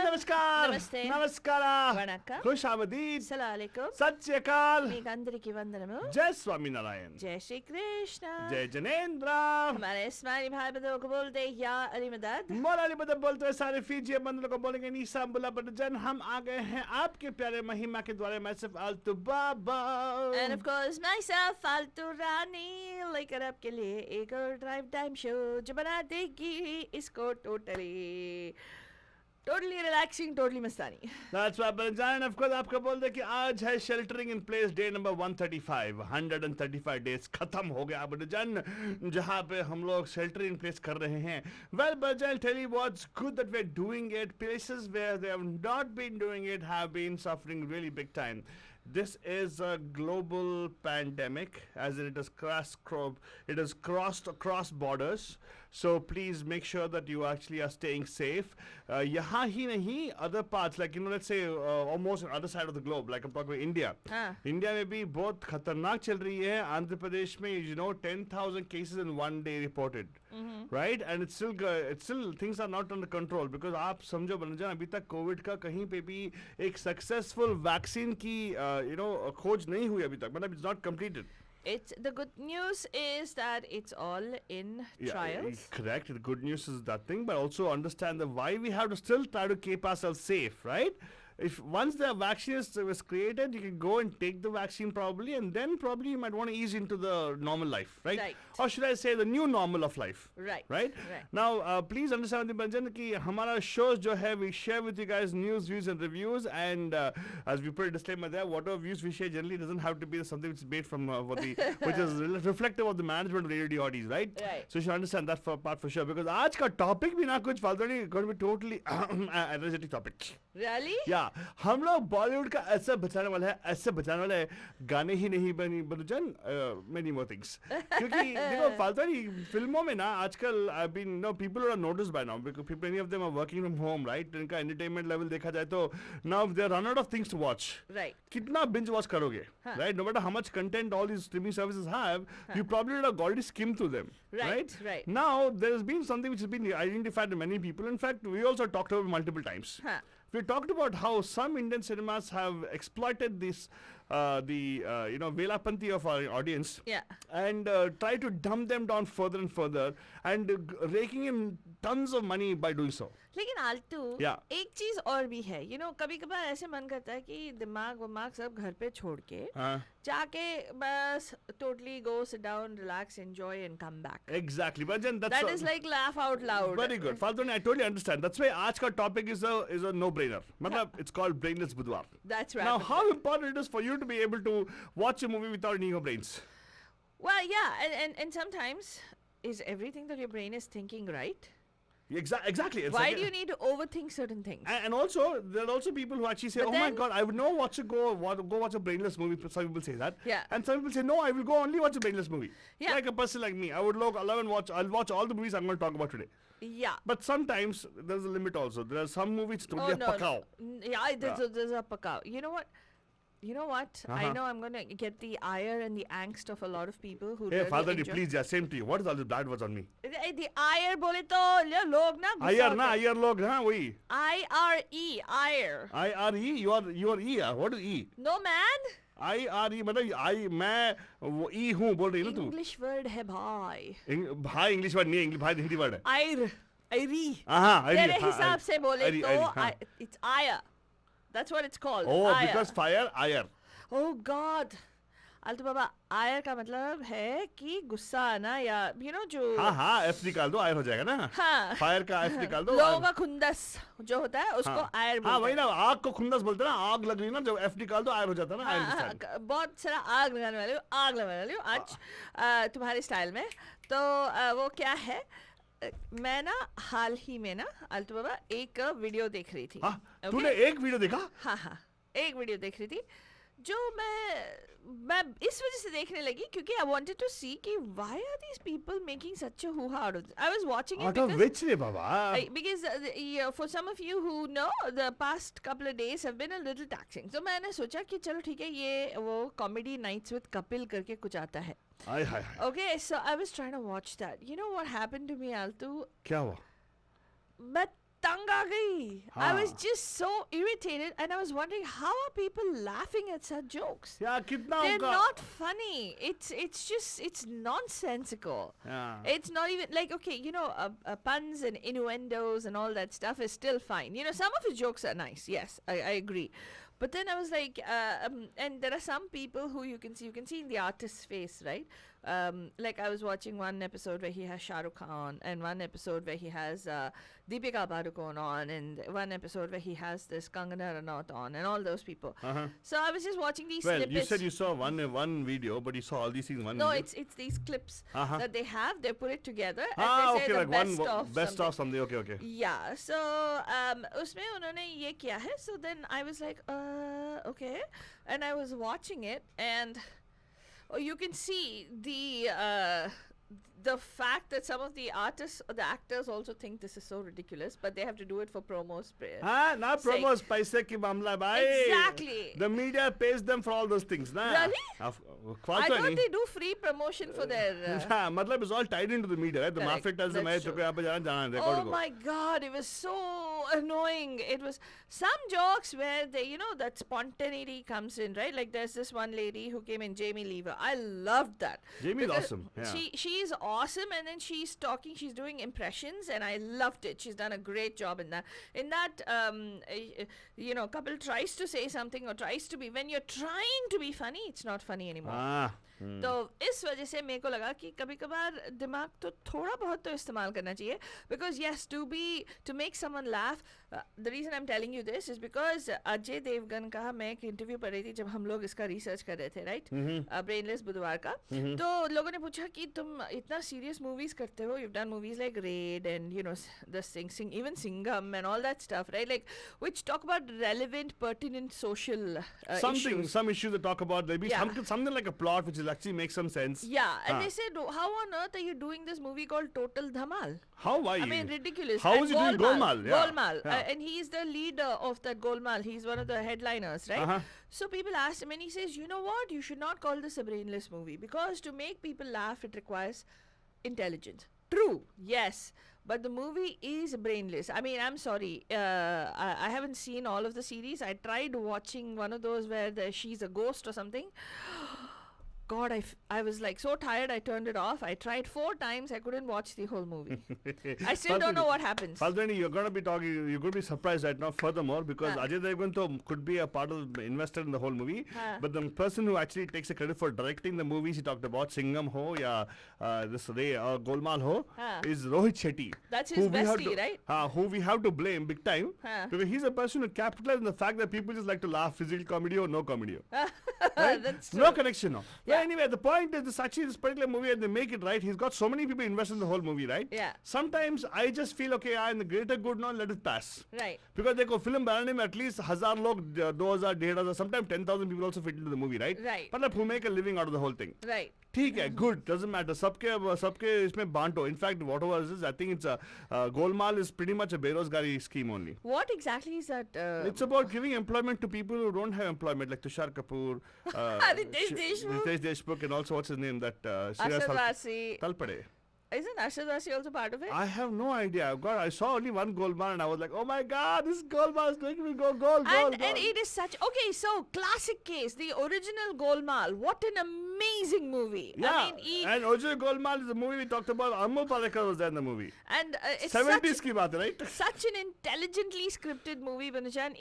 नमस्कार नमस्ते नमस्कार वणक्कम खुश आमदीद सलालेकुम सत श्री अकाल మీకు అందరికీ వందనము जय स्वामी नारायण जय श्री कृष्ण जय जनेन्द्र हमारे इस्माइली भाई बंधुओं को बोलते हैं या अली मदद मोराली बदल बोलते हुए सारे फीजी बंधुओं को बोलेंगे निशा बुला जन हम आ गए हैं आपके प्यारे महिमा के द्वारा मैं सिर्फ आलतू बाबा एंड ऑफ कोर्स myself फालतू रानी लेकर आपके लिए एक और ड्राइव टाइम शो जो बना देगी इसको totally relaxing totally Mastani That's right, Banjan. Of course, आपका बोल दे कि आज है sheltering in Place de number 135 days खत्म हो गया बंजान जहाँ पे हम लोग शेल्टरिंग इन प्लेस कर रहे हैं वेल बंजान tell you what's good that we are doing it places where they have not been doing it have been suffering really big time. This is a global pandemic as it has crossed across borders. So please make sure that you actually are staying safe. यहाँ ही नहीं other parts like let's say almost on other side of the globe like I'm talking about India. India में भी बहुत खतरनाक चल रही है. आंध्र प्रदेश में 10,000 cases in one day reported. Right, and it's still things are not under control because आप समझो बनजान अभी तक कोविड का कहीं पे भी एक सक्सेसफुल वैक्सीन की खोज नहीं हुई अभी तक मतलब it's not completed. It's the good news is that it's all in trials. Correct. The good news is that thing, but also understand that why we have to still try to keep ourselves safe, right? If once the vaccine was created, you can go and take the vaccine probably, and then probably you might want to ease into the normal life, right? Or should I say the new normal of life? Right. Now, please understand the Banjan ki hamara shows jo hai we share with you guys news, views, and reviews, and as we put a disclaimer there, whatever views we share generally doesn't have to be something which is made from which is reflective of the management of the radio audience, right? So you should understand that part for sure because आज का topic भी ना कुछ फालतू नहीं, going to be totally energetic topic. Really? Yeah. हम लोग बॉलीवुड का ऐसे बचाने वाला है गाने ही नहीं बनुजन many more things क्योंकि देखो फालतू नहीं फिल्मों में ना आजकल I mean people are noticed by now because people many of them are working from home right इनका entertainment level देखा जाए तो now they run out of things to watch right कितना binge watch करोगे right no matter how much content all these streaming services have you probably would have already skimmed through them right now there has been something which has been identified to many people in fact we also talked about multiple times. We talked about how some Indian cinemas have exploited this, Velapanthi of our audience, and try to dumb them down further and further, and raking in tons of money by doing so. लेकिन आलतू एक चीज और भी है कभी कभार ऐसे मन करता है कि दिमाग सब घर पे छोड़ के जाके बस totally go sit down relax enjoy and come back exactly but then that is like laugh out loud very good Faltuni I totally understand that's why आज का topic is a no brainer मतलब it's called brainless budwar that's right now how important it is for you to be able to watch a movie without any your brains well yeah and sometimes is everything that your brain is thinking right Exactly. It's why do you need to overthink certain things? And also, there are also people who actually say, "Oh my God, I would not watch go watch a brainless movie." Some people say that. Yeah. And some people say, "No, I will go only watch a brainless movie." Yeah. Like a person like me, I would love and watch. I'll watch all the movies I'm going to talk about today. Yeah. But sometimes there's a limit also. There are some movies totally pakao. Yeah, there's a pakao. You know what? I know I'm going to get the ire and the angst of a lot of people who Hey, Father, please, same to you. What is all this bad words on me? The ire बोले तो लोग ना Ire लोग ना वही. IRE, ire. IRE, you are E. What is E? No man. IRE मतलब मैं वो E हूँ बोल रही है ना तू? English word है भाई. भाई English word नहीं है भाई हिंदी word है. Ire. ire. तेरे हिसाब से बोले तो it's ire. That's what it's called. Oh, ire. because fire, ire. Oh God. आलतू बाबा आयर का मतलब है कि गुस्सा आना या जो हाँ F निकाल दो आयर हो जाएगा ना फायर का F निकाल दो लोगों का खुंदस जो होता है उसको आयर बोलते हैं वही ना आग को खुंदस बोलते हैं ना आग लग रही ना जब F निकाल दो आयर हो जाता है ना बहुत सारा आग लगाने वाली हूँ आज तुम्हारे स्टाइल में तो वो क्या है मैं ना हाल ही में ना आलतू बाबा एक वीडियो देख रही थी तूने एक वीडियो देखा हाँ एक वीडियो देख रही थी जो मैं इस वजह से देखने लगी क्योंकि I wanted to see कि why are these people making such a hoo-ha out of this? I was watching it out of which रे बाबा? Because for some of you who know the past couple of days have been a little taxing. So मैंने सोचा कि चलो ठीक है ये वो comedy nights with Kapil करके कुछ आता है. Okay, so I was trying to watch that. You know what happened to me, Altu? क्या हुआ? मैं तंग आ गई. I was हाँ. just so irritated, and I was wondering how are people laughing at such jokes? या कितना They're उनका not funny. It's just it's nonsensical. हाँ. It's not even like, okay, you know, puns and innuendos and all that stuff is still fine. You know, some of his jokes are nice. Yes, I agree. But then I was like, and there are some people who you can see in the artist's face, right? Like I was watching one episode where he has Shah Rukh Khan, and one episode where he has Deepika Padukone on, and one episode where he has this Kangana Ranaut on, and all those people. Uh-huh. So I was just watching these Well, snippets. you said you saw one video, but you saw all these things in one No, video. it's these clips Uh-huh. that they have. They put it together and Ah, they say okay, the like best one of best something. of something. Okay. Yeah, so उसमें उन्होंने ये किया है. So then I was like, okay, and I was watching it, and you can see the fact that some of the artists or the actors also think this is so ridiculous, but they have to do it for promos. हाँ, ना Sake. promos पैसे की मामला भाई. Exactly. The media pays them for all those things, ना. Really? I फालतू thought नहीं. they do free promotion for their. हाँ, मतलब it's all tied into the media, right? The Correct, Mafia tells them, that's "Hey, true. तुमको यहाँ पे जाना है, Oh go." my god, it was so annoying. It was some jokes where they, you know, that spontaneity comes in, right? Like there's this one lady who came in, Jamie Lever. I loved that. Jamie's Because awesome, yeah. She's awesome, and then she's talking, she's doing impressions, and I loved it. She's done a great job in that. In that, you know, couple tries to say something or tries to be, when you're trying to be funny, it's not funny anymore. हाँ. तो इस वजह से मेरे को लगा कि कभी कभार दिमाग तो थोड़ा बहुत तो इस्तेमाल करना चाहिए because yes to make someone laugh the reason I am telling you this is because Ajay Devgan का मैं एक इंटरव्यू पढ़ रही थी जब हम लोग इसका रिसर्च कर रहे थे राइट ब्रेनलेस बुधवार का तो लोगों ने पूछा कि तुम इतना सीरियस मूवीज करते हो you done movies like Raid and you know the thing even Singham and all that stuff right like which talk about relevant pertinent social Some issues that talk about there be Yeah. something like a plot which will actually make some sense. Yeah, and Ah. they said, how on earth are you doing this movie called Total Dhamal? How are you? I mean, ridiculous. How And is he doing Golmaal? Yeah. Golmaal. Yeah. And he is the leader of that Golmaal. He's one of the headliners, right? Uh-huh. So people asked him, and he says, you know what? You should not call this a brainless movie because to make people laugh, it requires intelligence. True, yes. But the movie is brainless. I mean, I'm sorry. I haven't seen all of the series. I tried watching one of those where she's a ghost or something. God, I was like so tired, I turned it off. I tried 4 times, I couldn't watch the whole movie. I still don't know what happens. Faltani, you're going to be talking, you're going to be surprised right now furthermore because Ajay Devgan could be a part of invested in the whole movie, but the person who actually takes the credit for directing the movies he talked about, Singham ho, this Golmaal ho, is Rohit Shetty. That's his who we have bestie, to- right? Who we have to blame big time because he's a person who capitalized on the fact that people just like to laugh, physical comedy or no comedy. Right? That's true. No connection. No. But Yeah. anyway, the point is, this particular movie, and they make it right. He's got so many people invested in the whole movie, right? Yeah. Sometimes I just feel okay. In the greater good, now let it pass. Right. Because देखो film बनाने में at least 1,000 लोग 2,000 1,500 sometimes 10,000 people also fit into the movie, right? Right. मतलब who make a living out of the whole thing. Right. ठीक है, good, doesn't matter. सबके इसमें बांटो. In fact, whatever it is, I think it's Golmaal is pretty much a बेरोजगारी scheme only. What exactly is that? It's about giving employment to people who don't have employment, like Tushar Kapoor, Ritesh Deshmukh. Ritesh Deshmukh, and also what's his name, that Arshad Wasi. Talpade. Isn't Arshad Wasi also part of it? I have no idea. God, I saw only one Golmaal and I was like, oh my God, this Golmaal is making me go goal. And it is such so classic case, the original Golmaal. What an amazing movie! Yeah, I mean, and original Golmaal is the movie we talked about. Amol Palekar was there in the movie. and it's 70s की बात है, right? such an intelligently scripted movie, Banujan.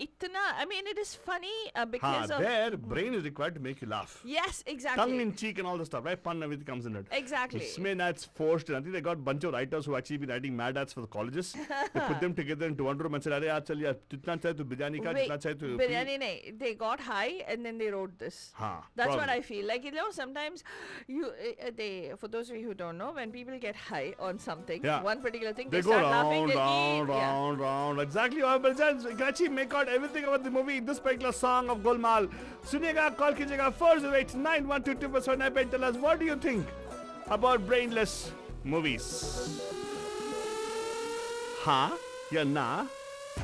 I mean, it is funny because of Their brain is required to make you laugh. yes, exactly, Tongue in cheek and all the stuff, right? Pun, everything comes in it. exactly. It's forced. And I think they got a bunch of writers who actually been writing mad ads for the colleges. They put them together into one room and said, "Arey yaar, chal yaar, jitna chahe tu biryani ka, Wait, jitna chahe tu." biryani nahi. They got high and then they wrote this. Haan, That's what probably. I feel. Like, you know, sometimes they, for those of you who don't know, when people get high on something, Yeah. one particular thing, They they go start laughing. round, They round, round. Exactly what happens. You can actually make out everything about the movie in this particular song of Golmaal. Suniega, call kijega 408-912-249 and tell us what do you think about brainless movies? हाँ या ना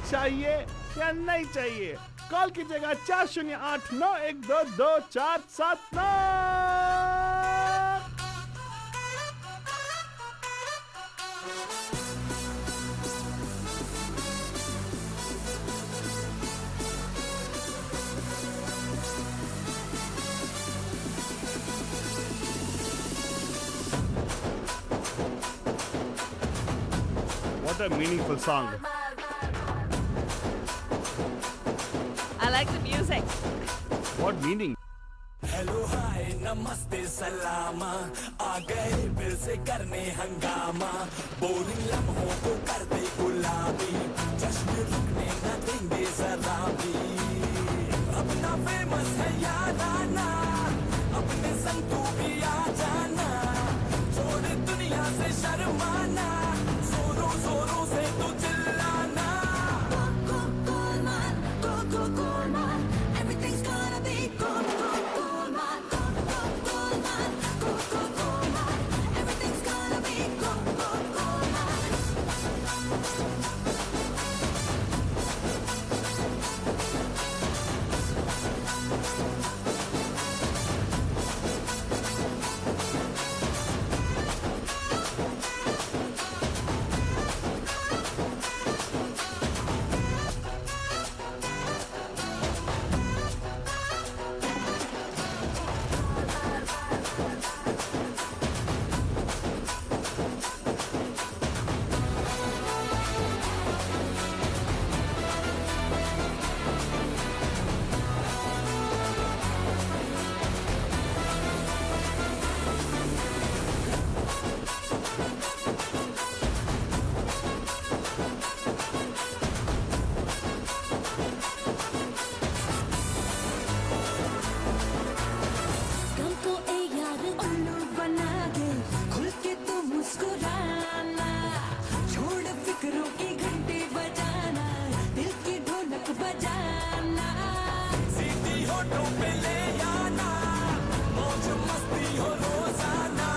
चाहिए या नहीं चाहिए call कीजिएगा 408-912-2479। What a meaningful song. I like the music. What meaning? Hello hi नमस्ते सलामा आ गए फिर से करने हंगामा बोरिंग लम्हों को कर दे गुलाबी जश्न रुकने न देंगे जरा भी अपना फेमस है याद आना अपने संग तू भी आ जाना छोड़ दुनिया से शर्माना जोरों जोरों से तू चिल्लाना Everything's gonna be Everything's gonna be तुमको ए यार उल्लू बना दे खुल के तू मुस्कुराना छोड़ फिक्रों की घंटी बजाना दिल की ढोलक बजाना सीधी होठों पे ले आना मौज मस्ती हो रोजाना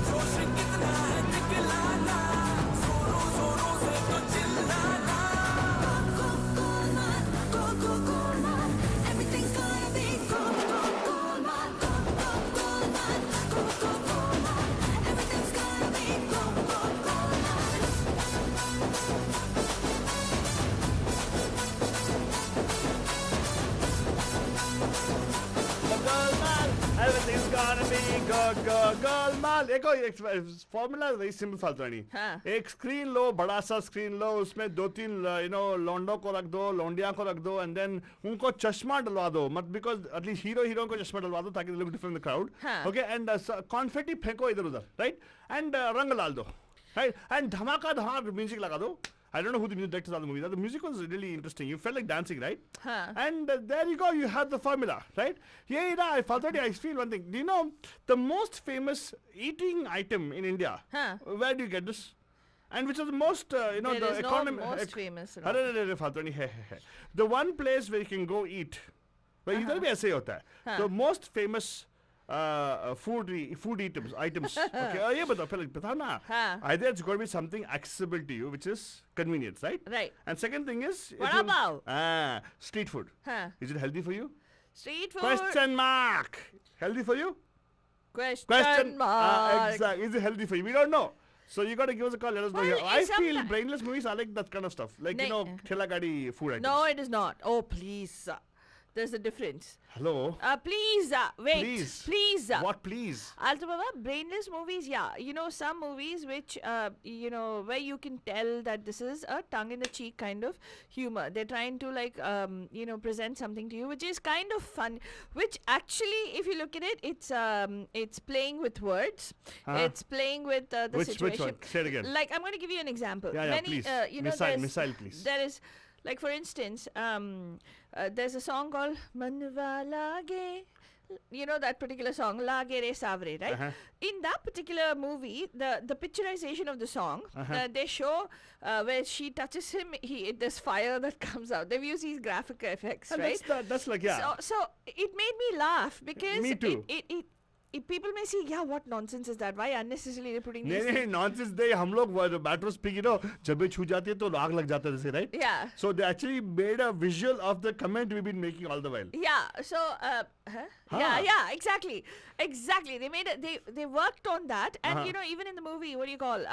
जोश कितना है दिखलाना जोरों जोरों से तो चिल्लाना Everything's gonna be Everything's gonna be Golmaal, everything's gonna be Golmaal. देखो फॉर्मूला वेरी सिंपल फालतूनी. हाँ. एक स्क्रीन लो, बड़ा सा स्क्रीन लो, उसमें दो तीन लौंडों को रख दो, लौंडिया को रख दो, एंड देन उनको चश्मा डलवा दो. मत बिकॉज एटलीस्ट हीरो को चश्मा डलवा दो ताकि लुक डिफरेंट द क्राउड. हाँ. ओके, एंड कॉन्फेटी फेंको इधर उधर, राइट, एंड रंग डाल दो, राइट, एंड धमाका धमाका म्यूजिक लगा दो. I don't know who the music directors are the movie. The music was really interesting. You felt like dancing, right? Huh. And there you go. You have the formula, right? Yeah, I feel one thing. Do you know the most famous eating item in India? Huh. Where do you get this? And which is the most, There the is no economy. most famous. अरे फालतूनी है. The one place where you can go eat. वही इधर भी ऐसे ही होता है. हाँ. The most famous food items. Okay, ये बताओ ना. हाँ. Either it's going to be something accessible to you, which is convenience, right? Right. And second thing is Vada pav. street food. Huh. Is it healthy for you? Street food. Question mark. Healthy for you? Question mark. Exactly. Is it healthy for you? We don't know. So you gotta give us a call. Let us know. Well, Here. I it's feel some- brainless movies are like that kind of stuff. Like thela gadi food items. No, it is not. Oh, please. There's a difference. Hello. Please, wait. Please. What please? Alto Baba, brainless movies, yeah. You know, some movies which, where you can tell that this is a tongue-in-the-cheek kind of humor. They're trying to, present something to you, which is kind of fun. Which actually, if you look at it, it's playing with words. Huh? It's playing with the Which situation. one? Say it again. Like, I'm going to give you an example. Yeah, please. Missile, please. There is, like, for instance, there's a song called Manva Lage. You know that particular song, Lage Re Savre, right? Uh-huh. In that particular movie, the picturization of the song, they show where she touches him, there's fire that comes out. They've used these graphic effects, And right? that's like, yeah. So it made me laugh because Me too. people may see, yeah, what nonsense is that? Why unnecessarily they're putting these नहीं things? nonsense दे हम लोग battery speak जब ये छू जाती है तो आग लग जाता है जैसे, right? Yeah. So they actually made a visual of the comment we've been making all the while. Yeah. So, huh? Yeah, yeah, exactly, exactly. They made it. They worked on that, and Uh-huh. even in the movie, what do you call?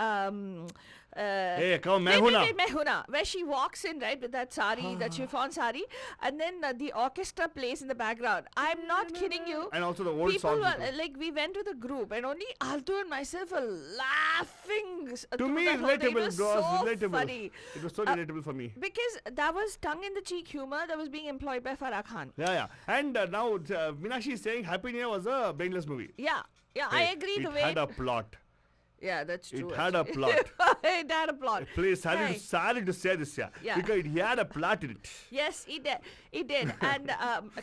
Hey, come on, they मैं हूं ना. made Mehuna, where she walks in right with that sari, that chiffon sari, and then the orchestra plays in the background. I'm not kidding you. And also the old People songs. were like, we went with a group, and only Alto and myself were laughing. To through me, that whole thing. It relatable, was girls, so relatable. funny. It was so Uh, relatable for me. Because that was tongue-in-the-cheek humor that was being employed by Farah Khan. Yeah, yeah. And now Meenakshi is saying Happy New Year was a brainless movie. Yeah, yeah, I Hey, agree. The it way had a plot. yeah, that's true. It had a actually. plot. It had a plot. Please, Hey. sorry to say this, yeah. Yeah. Because it had a plot in it. Yes, it did. It did. And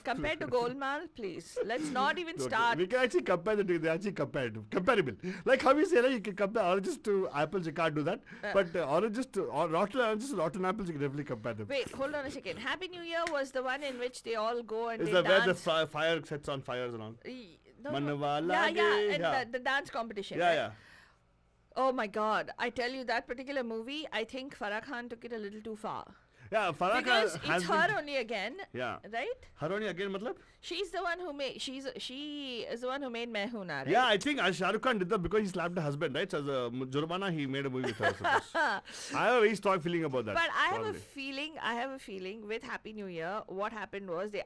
compared to Golmaal, please, let's not even Okay, start. we can actually compare the two. They're actually comparable. Like how you say, you can compare oranges to apples, you can't do that. But oranges to rotten oranges to rotten apples, you can definitely compare them. Wait, hold on a second. Happy New Year was the one in which they all go and Is they that where the dance. fire sets on fires and all? No, Manwala yeah, yeah, ge, and yeah. the dance competition. Yeah, right? yeah. Oh my God! I tell you, that particular movie, I think Farah Khan took it a little too far. Yeah, Farah Because Khan has it's her been, only again, Yeah. right? Her only again, matlab? She is the one who made Mehuna, right? Yeah, I think Shah Rukh Khan did that because he slapped her husband, right? So as a Jurmana, he made a movie with her. suppose. I have a very strong feeling about that. But I have probably. a feeling with Happy New Year, what happened was they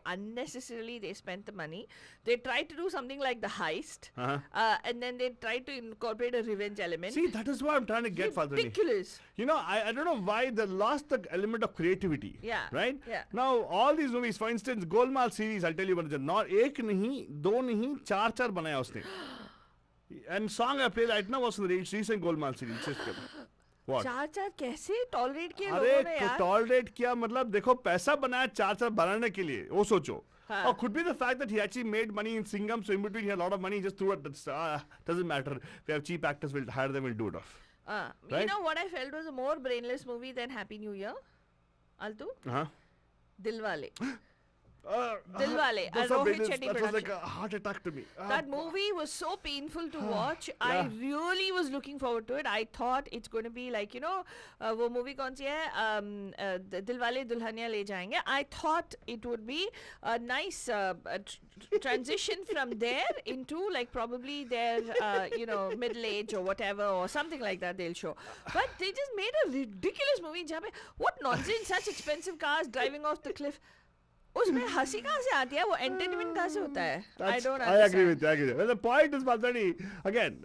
spent the money. They tried to do something like the heist, Uh-huh. and then they tried to incorporate a revenge element. See, that is what I'm trying to get, Falguni. Ridiculous. You know, I don't know why they lost the element of creativity. Yeah, Right? yeah. Now, all these movies, for instance, Golmaal series, I'll tell you, Banajan, not एक नहीं, दो नहीं, चार बनाया उसने. And song I play right now was from the recent Golmaal series. Just what? चार कैसे tolerate किए अरे लोगों ने यार? टॉलरेट किया मतलब देखो पैसा बनाया चार बनाने के लिए वो सोचो. हाँ. Or could be the fact that he actually made money in Singham, so in between he had a lot of money, he just threw it. Doesn't matter. We have cheap actors, we'll hire them, we'll do it off. You Right? know what I felt was a more brainless movie than Happy New Year? Altu? Uh-huh. Dilwale. Dilwale, That's a a Rohit business- Shetty that was like production. a heart attack to me. That movie was so painful to watch. I Yeah. really was looking forward to it. I thought it's going to be like, वो movie कौन सी है? दिलवाले दुल्हनिया ले जाएंगे. I thought it would be a nice transition from there into like probably their, middle age or whatever or something like that they'll show. But they just made a ridiculous movie. जहाँ पे what nonsense! Such expensive cars driving off the cliff. उसमें हंसी कहाँ से आती है वो entertainment कहाँ से होता है I don't I agree understand. with you. I agree with you. Well, the point is, Faltani, again,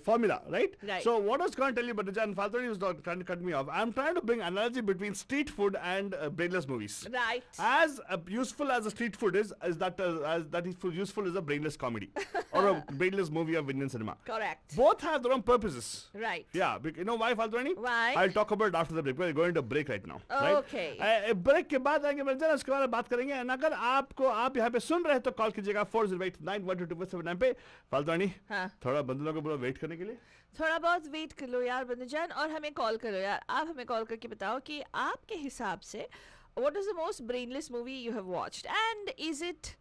formula, right? Right. So what I was going to tell you, but Jan Faltani was not trying to cut me off. I'm trying to bring analogy between street food and brainless movies. Right. As useful as a street food is that as that is useful as a brainless comedy or a brainless movie of Indian cinema. Correct. Both have their own purposes. Right. Yeah, you know why, Faltani? Why? I'll talk about it after the break. We're going to break right now. Right? Okay. Break के बाद आएंगे बच्चन उसके बाद बात करेंगे and अगर आप यहाँ पे सुन रहे हैं तो कॉल कीजिएगा 4089122479 पे फाल्तुआनी हाँ. थोड़ा बंदूकों को बोलो वेट करने के लिए थोड़ा बहुत वेट कर लो यार बंदूजान और हमें कॉल करो यार आप हमें कॉल करके बताओ कि आपके हिसाब से what is the most brainless movie you have watched and is it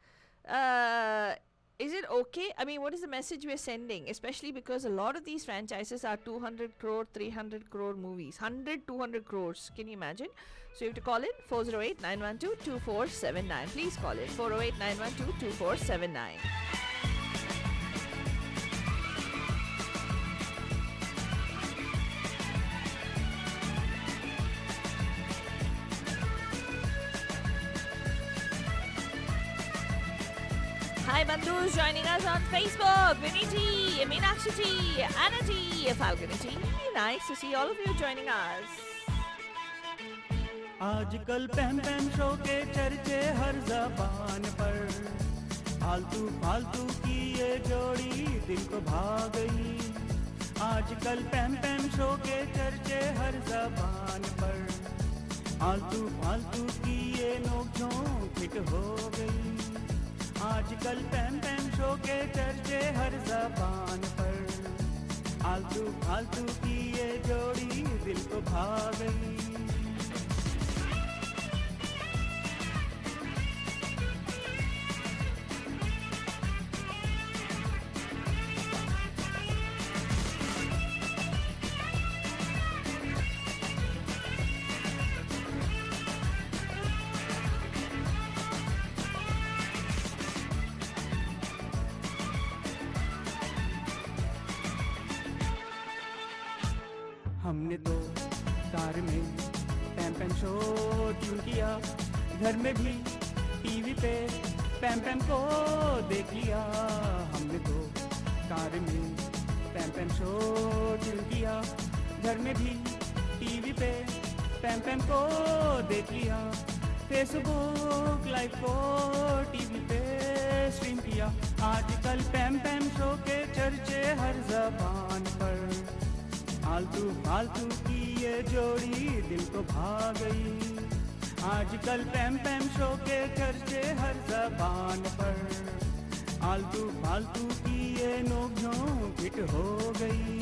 okay? I mean, what is the message we're sending? Especially because a lot of these franchises are 200 crore, 300 crore movies. 100, 200 crores. Can you imagine? So you have to call in 408-912-2479. Please call in 408-912-2479. Hi Bandhus, joining us on Facebook. Vinny G, Meenakshi G, Anna G, Falguni G. Nice to see all of you joining us. आजकल पैम पैम show के चर्चे हर जबान पर फालतू फालतू की ये जोड़ी दिल को भा गई आजकल पैम पैम शो के चर्चे हर जबान पर फालतू फालतू की ये नोक-झोंक हिट हो गई आजकल पैम पैम शो के चर्चे हर जबान पर फालतू फालतू की ये जोड़ी दिल को भा गई हमने तो कार में पैम पैम शो ट्यून किया, घर में भी टीवी पे पैम पैम को देख लिया। हमने तो कार में पैम पैम शो ट्यून किया, घर में भी टीवी पे पैम पैम को देख लिया। फेसबुक लाइव को टीवी पे स्ट्रीम किया। आजकल पैम पैम शो के चर्चे हर जबान पर। फालतू फालतू की ये जोड़ी दिल को भा गई। आजकल पैम पैम शो के चर्चे हर जबान पर। आलतू फालतू की ये नोक झोंक हिट हो गई।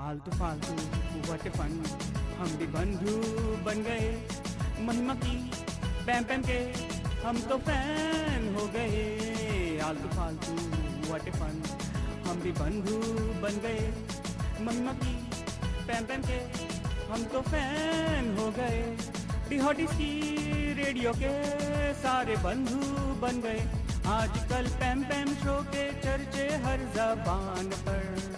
आलतू फालतू व्हाट फन, हम भी बंधु बन गए। महिमा की पैम पैम के हम तो फैन हो गए। आलतू फालतू व्हाट फन, हम भी बंधु बन गए। महिमा की पैम पैम के हम तो फैन हो गए। डिहॉटिस की रेडियो के सारे बंधु बन गए। आजकल पैम पैम शो के चर्चे हर जबान पर।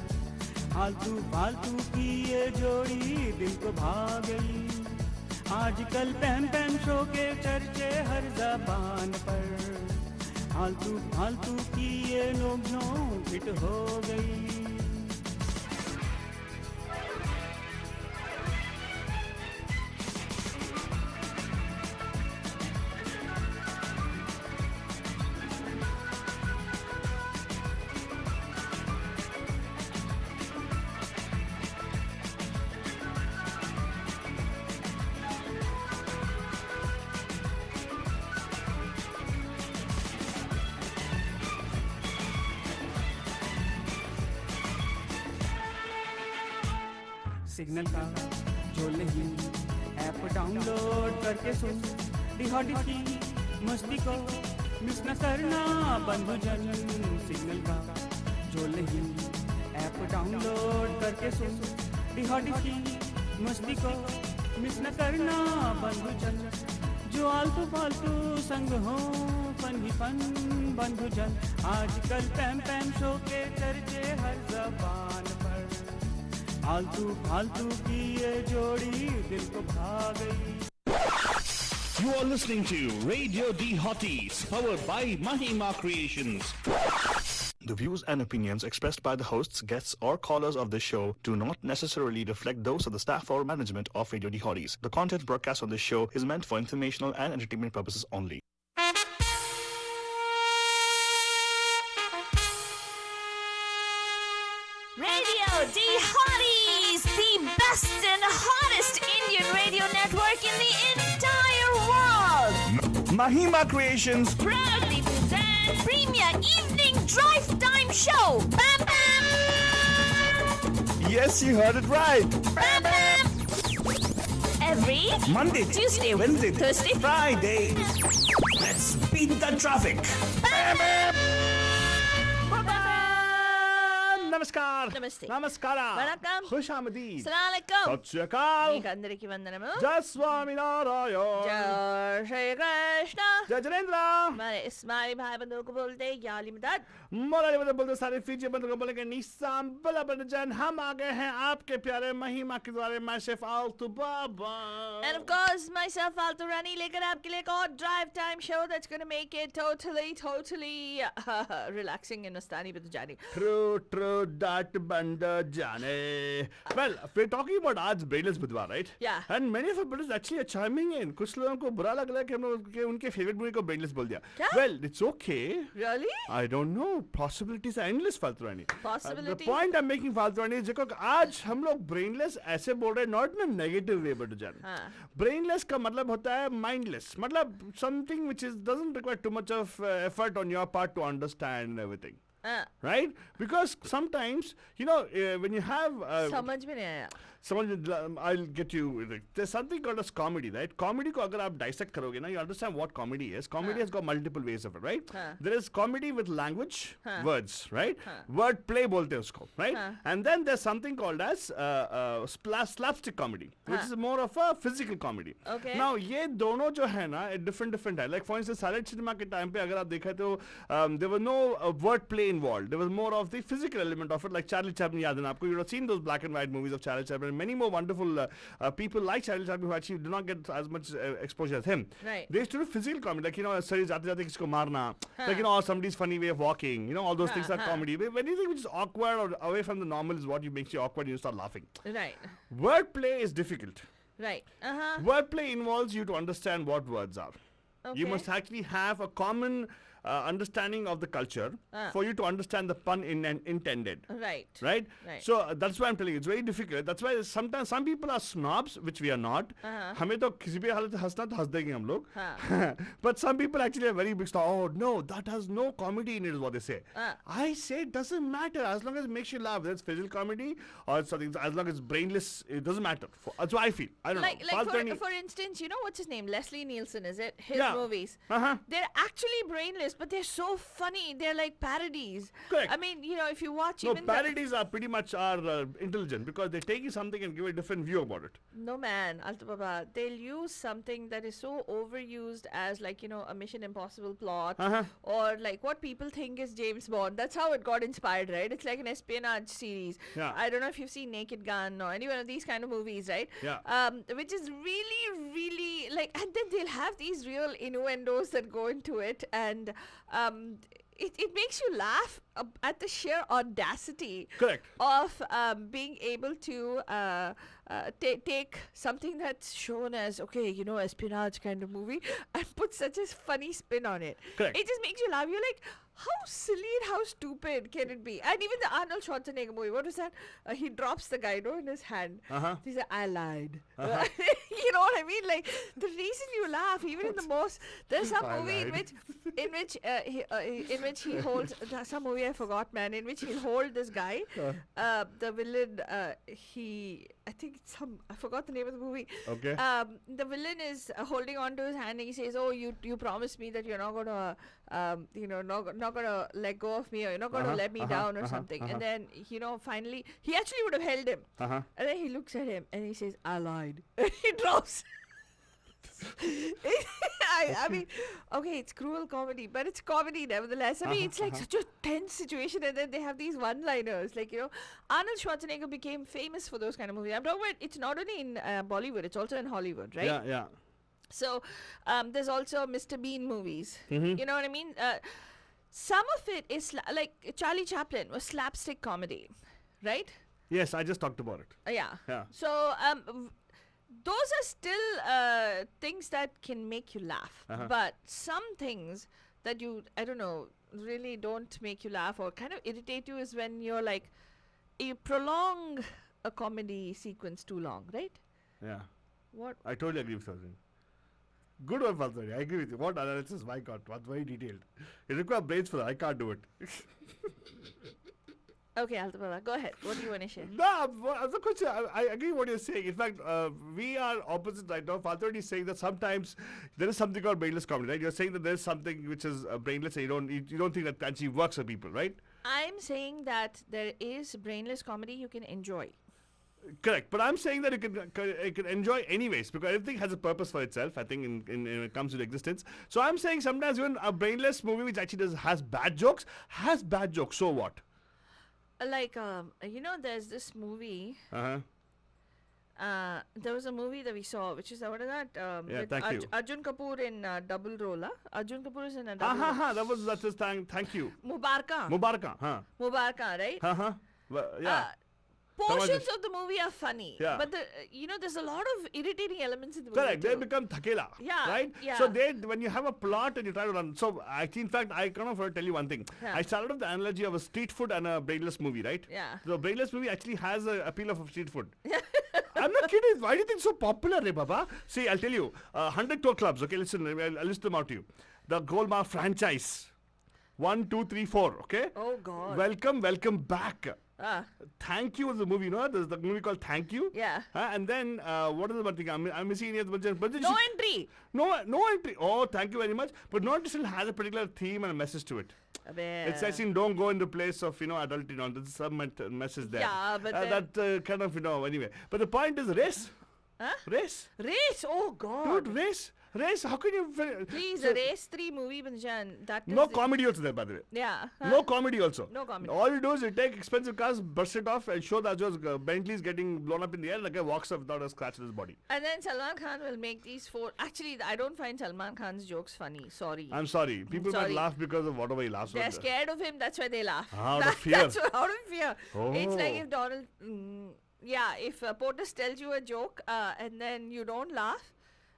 फालतू फालतू की ये जोड़ी दिल को भा गई। आजकल पैम पैम शो के चर्चे हर जबान पर। फालतू फालतू की ये नोक झोंक हिट हो गई। सिग्नल का जो नहीं ऐप डाउनलोड करके सुन। डिहॉटिस की मस्ती को मिस न करना बंधुजन। सिग्नल का जो नहीं ऐप डाउनलोड करके सुन। डिहॉटिस की मस्ती को मिस न करना बंधुजन। जो आलतू फालतू संग हो फन ही फन बंधुजन। आजकल पैम पैम शो के चर्चे हर जबान पर। फालतू फालतू की ये जोड़ी दिल को भा गई। You are listening to Radio D Hotties, powered by Mahima Creations. The views and opinions expressed by the hosts, guests, or callers of this show do not necessarily reflect those of the staff or management of Radio D Hotties. The content broadcast on this show is meant for informational and entertainment purposes only. Radio D Hotties, the best and hottest Indian radio network in the entire world. Mahima Creations. Proudly present Premier Evening Drive Time Show. Bam Bam! Yes, you heard it right. Bam Bam! Every Monday, Tuesday, Wednesday, Thursday, Friday. Let's beat the traffic. Bam Bam! नमस्कार नमस्ते नमस्कारा वणक्कम खुश आमदीद अस्सलाम वालेकुम सत श्री अकाल మీకు అందరికీ వందనము जय स्वामी नारायण जय श्री कृष्ण जय जनेन्द्र हमारे इस्माइली भाई बंधुओं को बोलते हैं या अली मदद मोलाली बंधु बोलते सारे फीजी बंधु को बोलेंगे निसाम बला बंधुजन। हम आ गए हैं आपके प्यारे महिमा के द्वारे मैशेफ आलतू बाबा And of course, myself, Altu Rani, लेकर आपके लिए एक और drive time show that's going to make it totally relaxing and nostalgic with Johnny. True that बंद जाने। Well, we're talking about आज brainless बुधवार, right? Yeah. And many of our brothers actually are chiming in. कुछ लोगों को बुरा लग रहा है कि हम लोग के उनके favorite मूवी को brainless बोल दिया। क्या? Well, it's okay. Really? I don't know. Possibilities are endless, फालतू रानी। Possibilities? The point I'm making, फालतू रानी, is देखो आज हम लोग brainless ऐसे बोल रहे हैं, not in a negative way, but जान। हाँ। Brainless का मतलब होता है mindless, मतलब something which is doesn't require too much of effort on your part to understand and everything. Right? Because sometimes, you know, when you have समझ में नहीं आया I'll get you. There's something called as comedy, right? Comedy को अगर आप dissect करोगे ना, you understand what comedy is. Comedy has got multiple ways of it, right? There is comedy with language, words, right? Word play बोलते हैं उसको, right? And then there's something called as slapstick comedy, which is more of a physical comedy. Okay. Now ये दोनों जो है ना, different है. Like for instance, silent cinema के time पे अगर आप देखा तो there was no word play involved. There was more of the physical element of it, like Charlie Chaplin. याद है ना आपको? You would have seen those black and white movies of Charlie Chaplin. Many more wonderful people like Charlie Chaplin who actually do not get as much exposure as him. Right. They used to do physical comedy, like सरी जाते जाते किसको मारना, like or somebody's funny way of walking. All those things are comedy. But anything which is awkward or away from the normal is what makes you awkward. You start laughing. Right. Wordplay is difficult. Right. Uh-huh. Wordplay involves you to understand what words are. You Okay. must actually have a common understanding of the culture for you to understand the pun intended. Right. Right? Right. So that's why I'm telling you, it's very difficult. That's why sometimes some people are snobs, which we are not. हमें तो किसी भी हालत में हंसना तो हंस देंगे हम लोग. But some people actually are very big snob. Oh no, that has no comedy in it is what they say. I say it doesn't matter as long as it makes you laugh. Whether it's physical comedy or something, as long as it's brainless, it doesn't matter. That's what I feel. I don't know. Like for instance, what's his name? Leslie Nielsen, is it? His Yeah. movies. They're actually brainless, but they're so funny. They're like parodies. Correct. I mean, if you watch No, even parodies are pretty much intelligent because they take you something and give a different view about it. No man, Alto Baba, they'll use something that is so overused as like, a Mission Impossible plot or like what people think is James Bond. That's how it got inspired, right? It's like an espionage series. Yeah. I don't know if you've seen Naked Gun or any one of these kind of movies, right? Yeah. Which is really, really like, and then they'll have these real innuendos that go into it, and it makes you laugh at the sheer audacity Correct. of being able to take something that's shown as espionage kind of movie and put such a funny spin on it. Correct. It just makes you laugh. You're like, how silly and how stupid can it be? And even the Arnold Schwarzenegger movie, what was that? He drops the guy, in his hand. He said, I lied. You know what I mean? Like, the reason you laugh, even in the most, there's some I movie in which he holds, some movie I forgot, man, in which he'll hold this guy, the villain, I think it's I forgot the name of the movie. Okay. The villain is holding on to his hand and he says, oh, you promised me that you're not gonna not gonna let go of me, or you're not gonna let me down or something. And then finally he actually would have held him, and then he looks at him and he says, I lied. He drops. I mean, okay, it's cruel comedy, but it's comedy nevertheless. I mean, it's like such a tense situation, and then they have these one-liners. Like, Arnold Schwarzenegger became famous for those kind of movies. I'm talking about, it's not only in Bollywood, it's also in Hollywood, right? Yeah. So, there's also Mr. Bean movies. You know what I mean? Some of it is like Charlie Chaplin was slapstick comedy, right? Yes, I just talked about it. Yeah. So, those are still things that can make you laugh. But some things that I don't know, really don't make you laugh or kind of irritate you is when you're like, you prolong a comedy sequence too long, right? Yeah. What? I totally agree with something. Good one, Falsari. I agree with you. What analysis? My God, what's very detailed. It requires brains for that. I can't do it. Okay, Alto Baba, go ahead. What do you want to share? No, the question, I agree with what you're saying. In fact, we are opposite right now. Falsari is saying that sometimes there is something called brainless comedy, right? You're saying that there's something which is brainless and you don't think that actually works for people, right? I'm saying that there is brainless comedy you can enjoy. Correct, but I'm saying that you can enjoy anyways because everything has a purpose for itself. I think when it comes to existence. So I'm saying sometimes even a brainless movie which actually has bad jokes. So what? Like there's this movie. There was a movie that we saw, which is what is that? With thank you. Arjun Kapoor in double role. Arjun Kapoor is in a double role. That's his thank you. Mubaraka, right? Well, yeah. Portions of the movie are funny, Yeah. but there's a lot of irritating elements in the movie. Correct. They too. become thakela. Yeah, Right? yeah. So when you have a plot and you try to run. So actually, in fact, I kind of tell you one thing. Yeah. I started with the analogy of a street food and a brainless movie, right? Yeah. The brainless movie actually has the appeal of street food. I'm not kidding. Why do you think it's so popular, Re Baba? See, I'll tell you. 100 tour clubs. Okay, listen. I'll list them out to you. The Golmaal franchise. 1, 2, 3, 4. Okay. Oh God. Welcome back. Thank You was the movie, no? There's the movie called Thank You. Yeah. And then what is the one thing I'm missing here? No entry. No entry. Oh, thank you very much. But not still has a particular theme and a message to it. It's actually don't go in the place of adult. There's some message there. Yeah, but that kind of anyway. But the point is race. Huh? Race. Race. Oh God. Dude, race. How can you? Please, So- Race 3 movie, Banjan. That is No the- comedy also there, by the way. Yeah. No comedy also. No comedy. All you do is you take expensive cars, burst it off, and show that just Bentley's getting blown up in the air like a walks up without a scratch on his body. And then Salman Khan will make these 4. Actually, I don't find Salman Khan's jokes funny. Sorry. I'm sorry. People might sorry. laugh because of whatever he laughs. They're but- scared of him. That's why they laugh. Out of fear. That's out of fear. It's like Oh. if Donald. If POTUS tells you a joke and then you don't laugh.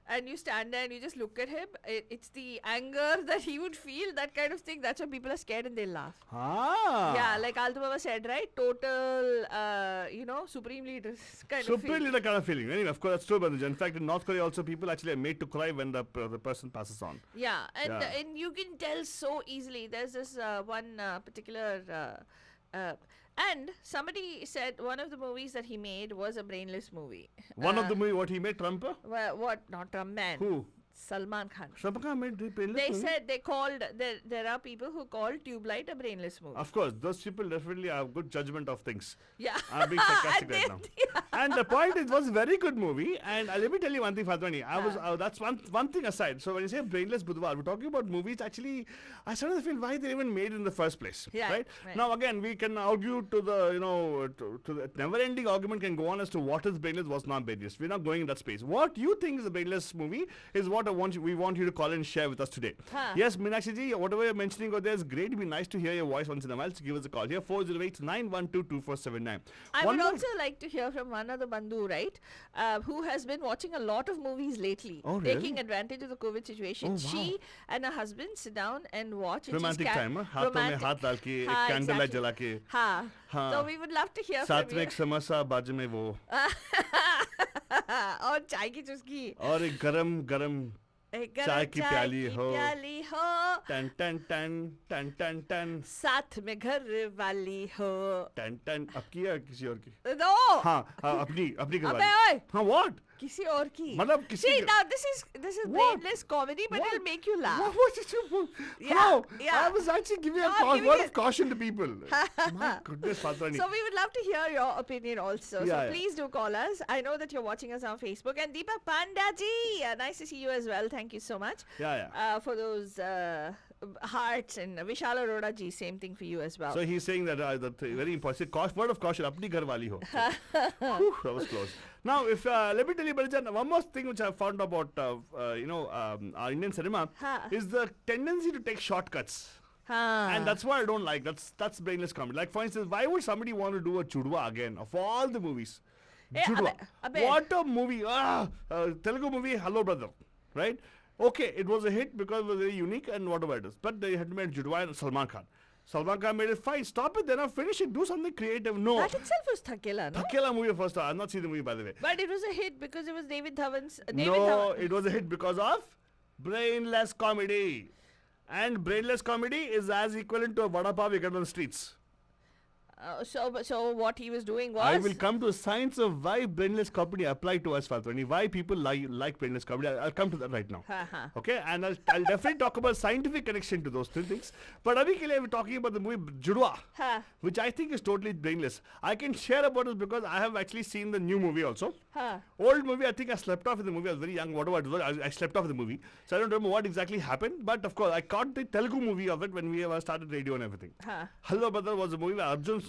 And you stand there and you just look at him. It's the anger that he would feel, that kind of thing. That's why people are scared and they laugh. Ah. Yeah, like Altu Baba said, right? Total, supreme leaders kind of Supreme feel. leader kind of feeling. Anyway, of course, that's true, Banuja. In fact, in North Korea also, people actually are made to cry when the person passes on. Yeah, and Yeah. and you can tell so easily. There's this one particular. And somebody said one of the movies that he made was a brainless movie. One of the movie, what he made, Trump? What? Not Trump Man. Who? Salman Khan. Trump made the brainless They movie? said they called there are people who call Tube Light a brainless movie. Of course, those people definitely have good judgment of things. Yeah. I'm being sarcastic right now. Yeah. And the point is, it was a very good movie. And let me tell you one thing, Fatwani. That's one thing aside. So when you say Brainless Budhwar, we're talking about movies. Actually, I started to feel why they even made it in the first place. Yeah, Right? right. Now again, we can argue to the to the never-ending argument can go on as to what is brainless, what's not brainless. We're not going in that space. What you think is a brainless movie is what we want you to call and share with us today. Huh. Yes, Meenakshi ji, whatever you're mentioning out there is great. It'd be nice to hear your voice once in a while. So give us a call here, 408-912-2479. I One would more- also like to hear from one other Bandhu, right, who has been watching a lot of movies lately, Oh, really? taking advantage of the COVID situation. Oh, wow. She and her husband sit down and watch. Romantic time, huh? Hathon mein haath dal ke, ek हाँ, candle light exactly. jala ke. हाँ. हाँ. So we would love to hear साथ from में you. एक समोसा बाजू में वो और चाय की चुस्की. और एक गरम गरम एक गरम चाय की प्याली हो. प्याली हो. टन टन टन टन टन टन साथ में घर वाली हो. टन टन अब की या किसी और की? दो. हाँ अपनी अबे करवानी. ओए. हाँ what? किसी और की. मतलब किसी See के- now this is What? brainless comedy, but What? it'll make you laugh. What did you? Yeah, How? yeah. I was actually giving No, a I'm giving word it- of caution to people. My goodness, Fatwani. So we would love to hear your opinion also. Yeah, So yeah. please do call us. I know that you're watching us on Facebook. And Deepak Pandaji, nice to see you as well. Thank you so much. Yeah. For those hearts, and Vishal Arora ji, same thing for you as well. So he's saying that very important. Word of caution, apni ghar wali ho. Whew, that was close. Now, if let me tell you, Balajan, one more thing which I found about our Indian cinema Huh. is the tendency to take shortcuts. Haan. And that's what I don't like. That's brainless comedy. Like for instance, why would somebody want to do a Chudwa again of all the movies? Eh, Chudwa. abe. What a movie! Telugu movie, Hello Brother, right? Okay, it was a hit because it was very unique and whatever it is. But they had made Chudwa and Salman Khan. Salman Khan made it fine. Stop it, then finish it. Do something creative. No. That itself was Thakela, no? Thakela movie first. I've not seen the movie by the way. But it was a hit because it was David Dhawan's. No, it was a hit because of brainless comedy. And brainless comedy is as equivalent to a vada pav you get on the streets. So what he was doing was. I will come to a science of why brainless comedy apply to us, Fatwani. Why people like brainless comedy. I'll come to that right now. Ha. Okay, and I'll definitely talk about scientific connection to those three things. But abhi ke liye we're talking about the movie Judwa, Ha. which I think is totally brainless. I can share about it because I have actually seen the new movie also. Ha. Old movie, I think I slept off in the movie. I was very young. Whatever it was, I slept off in the movie. So I don't remember what exactly happened. But of course, I caught the Telugu movie of it when we started radio and everything. Ha. Hello Brother was a movie where Arjun's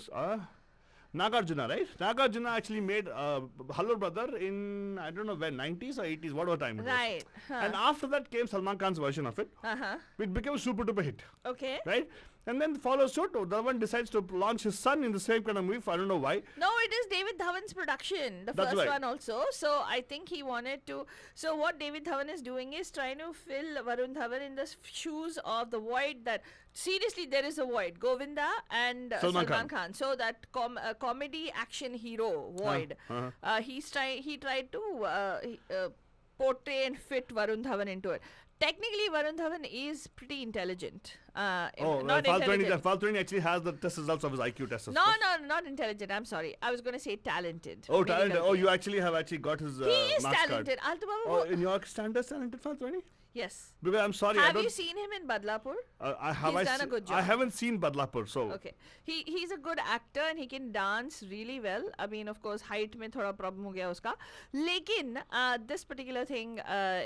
Nagarjuna, right? Nagarjuna actually made Hello Brother in, I don't know when, 90s or 80s, whatever time it was. Right. And after that came Salman Khan's version of it, Uh-huh. which became a super duper hit, Okay. right? And then follows suit, the one decides to launch his son in the same kind of movie, I don't know why. No, it is David Dhawan's production, the That's first right. one also. So I think he wanted to. So what David Dhawan is doing is trying to fill Varun Dhawan in the shoes of the void that. Seriously, there is a void. Govinda and Salman Salman Khan. Khan. So that comedy action hero void. uh-huh. He tried to portray and fit Varun Dhawan into it. Technically, Varun Dhawan is pretty intelligent. Oh, Not intelligent. Faltrini actually has the test results of his IQ test. No, not intelligent. I'm sorry. I was going to say talented. Oh, Maybe talented. gulti Oh, hai. you actually have got his He is marks card. talented. Altu Baba, Oh, in your standards, talented Faltrini? yes. Because I'm sorry, I Have don't. you seen him in Badlapur? He's done a good I job. haven't seen Badlapur, so. Okay. He's a good actor and he can dance really well. I mean, of course, height में थोड़ा problem हो गया उसका. लेकिन this particular thing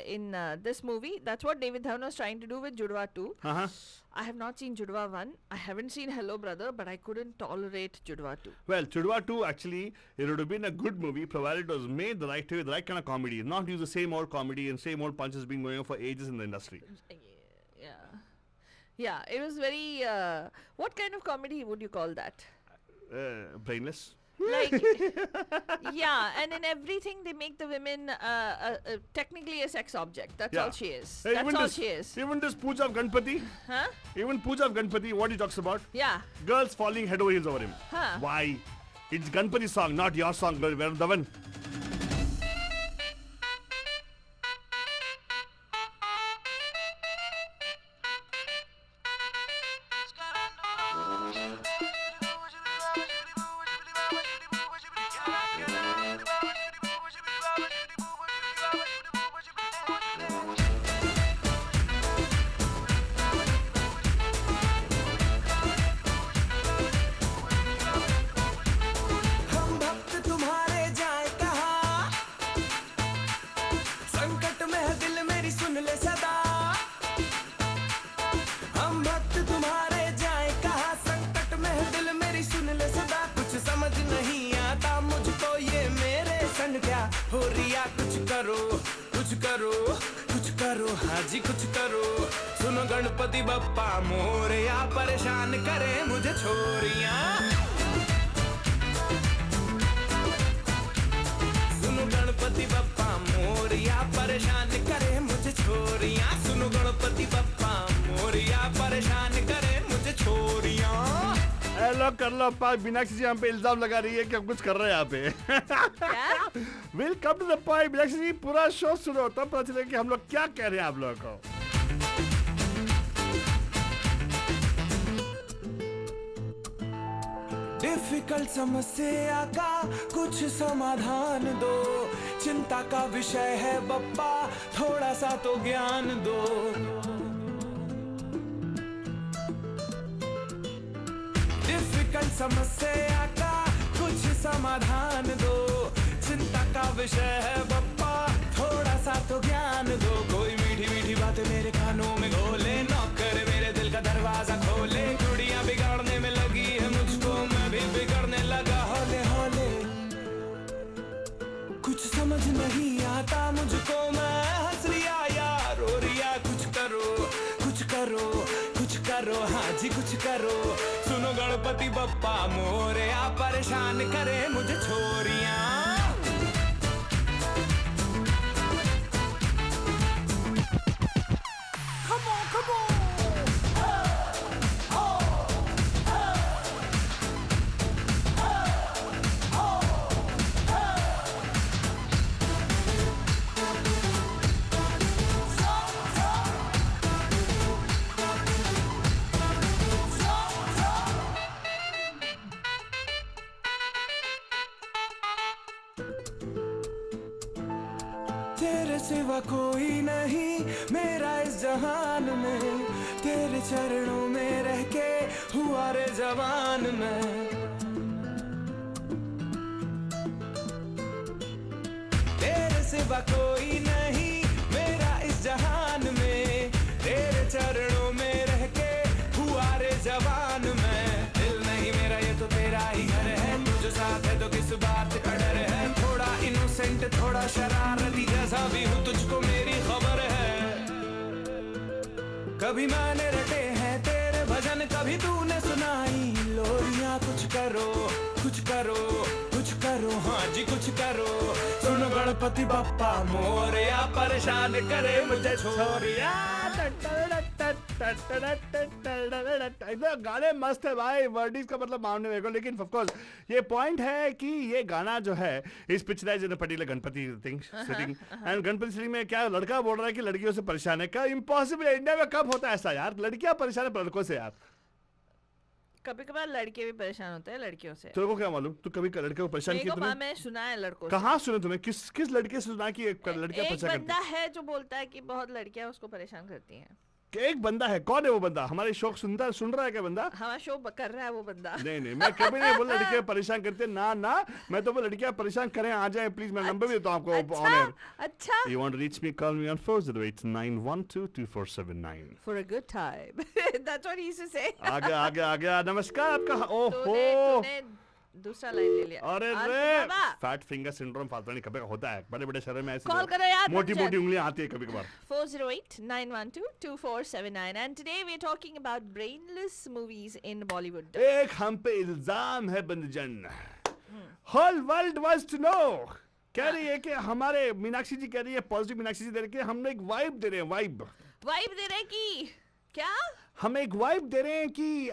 in this movie, that's what David Dhawan was trying to do with Judwa 2. Uh-huh. I have not seen Judwa 1. I haven't seen Hello Brother, but I couldn't tolerate Judwa 2. Well, Chudwa 2 actually, it would have been a good movie provided it was made the right way, the right kind of comedy, not use the same old comedy and same old punches been going on for ages in the industry. Yeah, it was very. What kind of comedy would you call that? Brainless. Like, yeah, and in everything they make the women technically a sex object. That's all she is. Hey, That's all she is. Even this Pooja of Ganpati, Huh? even Pooja of Ganpati, what he talks about? Yeah. Girls falling head over heels over him. Huh. Why? It's Ganpati song, not your song, Varun Dhawan. हम भक्त तुम्हारे जाए कहाँ संकट में है दिल मेरी सुन ले सदा हम भक्त तुम्हारे जाए कहाँ संकट में है दिल मेरी सुन ले सदा कुछ समझ नहीं आता मुझको ये मेरे संग क्या हो रिया कुछ करो कुछ करो कुछ करो हाँ जी कुछ करो सुनो गणपति बप्पा मोरया परेशान करे मुझे छोरियां सुनो गणपति बप्पा मोरिया परेशान करे मुझे छोरियां सुनो गणपति बप्पा मोरिया परेशान करे मुझे छोरियां हेलो कर लो पाक मीनाक्षी जी हम पे इल्जाम लगा रही है कि हम कुछ कर रहे हैं यहाँ पे क्या? Will come to the point Meenakshi ji पूरा शो सुनो तब पता चलेगा कि हम लोग क्या कह रहे हैं आप लोगों को डिफिकल्ट समस्या का कुछ समाधान दो चिंता का विषय है बप्पा थोड़ा सा तो ज्ञान दो डिफिकल्ट समस्या का कुछ समाधान दो चिंता का विषय है बप्पा थोड़ा सा तो ज्ञान दो कोई मीठी मीठी बातें मेरे कानों में घोले नौकर मेरे दिल का दरवाजा खोले गुड़ियां बिगाड़ने में लगी है मुझको मैं भी बिगड़ने लगा हौले हौले कुछ समझ नहीं आता मुझको मैं हंस रिया यार रो रिया कुछ करो कुछ करो कुछ करो हाँ जी कुछ करो सुनो गणपति बप्पा मोरया परेशान करे मुझे छोरियां Come on, come on. तेरे सिवा कोई नहीं मेरा इस जहान में तेरे चरणों में रह के हुआ रे जवान में तेरे सिवा कोई नहीं मेरा इस जहान में तेरे चरणों में रह के हुआ रे जवान में दिल नहीं मेरा ये तो तेरा ही घर है तुझ साथ है तो किस बात का डर है थोड़ा इनोसेंट थोड़ा शरारती जैसा भी हूँ तुझको मेरी खबर है कभी मैंने रटे हैं तेरे भजन कभी तूने सुनाई लोरियां कुछ करो कुछ करो कुछ करो हाँ जी कुछ करो सुनो गणपति बप्पा मोरया परेशान करे मुझे छोरिया एकदम गाने मस्त है भाई, वर्डिस का मतलब मानने मेरे को, लेकिन ऑफ कोर्स ये पॉइंट है कि ये गाना जो है इस picturise in particular Ganpati thing sitting, and Ganpati sitting में क्या लड़का बोल रहा है कि लड़कियों से परेशान है, क्या इम्पॉसिबल है, इंडिया में कब होता है ऐसा यार, लड़कियां परेशान है लड़कों से यार, कभी कभार लड़के भी परेशान होते हैं लड़कियों से। तेरे को क्या मालूम, तू कभी लड़के को परेशान मेरे किया को तूने? मैं सुना है लड़कों से। कहाँ सुने तुमने, किस लड़के से सुना कि एक लड़कियां एक परेशान बंदा करती है जो बोलता है कि बहुत लड़कियां उसको परेशान करती हैं। कि एक बंदा है, कौन है वो बंदा, हमारे शौक सुन रहा है क्या बंदा? हमारा शो कर रहा है वो बंदा। नहीं मैं कभी नहीं बोला लड़कियां परेशान करते, ना मैं तो वो लड़कियां परेशान करें आ जाए प्लीज, मैं नंबर भी देता हूं आपको ऑन एयर। अच्छा You want to reach me, call me on 408-912-2479. for a good time that's what he used to say। आ गया नमस्कार आपका, ओहो तूने दूसरा लाइन ले लिया। अरे आज रे बाबा, फैट फिंगर सिंड्रोम फालतू नहीं कभी होता है, बड़े शहरों में ऐसे कॉल करो यार, मोटी बच्चन। उंगलियां आती है कभी कभार। 408-912-2479 and today we're talking about brainless movies in Bollywood। एक हम पे इल्जाम है बंदजन, whole world wants to know, कह रही है कि हमारे मीनाक्षी जी कह रही है, पॉजिटिव मीनाक्षी जी दे रही है, हम एक वाइब दे रहे हैं, वाइब दे रहे कि क्या? हम एक वाइब दे रहे हैं कि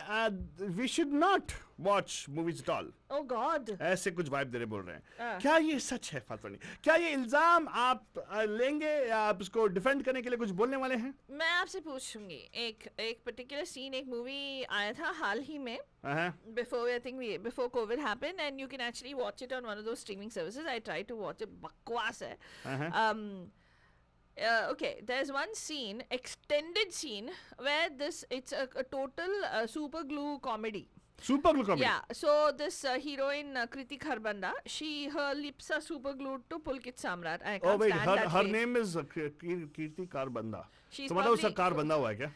we should not watch movies at all, Oh God। ऐसे कुछ वाइब दे रहे बोल रहे हैं। क्या ये सच है फातवा नहीं, क्या ये इल्जाम आप लेंगे या आप इसको डिफेंड करने के लिए कुछ बोलने वाले हैं? मैं आपसे पूछूंगी, एक पर्टिकुलर सीन, एक मूवी आया था हाल ही में, before COVID happened, and you can actually watch it on one of those streaming services। I tried to watch it, बकवास है। Okay, there's one scene, extended scene, where it's a total super glue comedy। Super glue comedy? Yeah, so this heroine Kriti Kharbanda, her lips are super glued to Pulkit Samrat. I Oh can't wait, stand that her face. name is Kirti Kharbanda. She's तो मतलब उसका probably- car बंदा हुआ है क्या?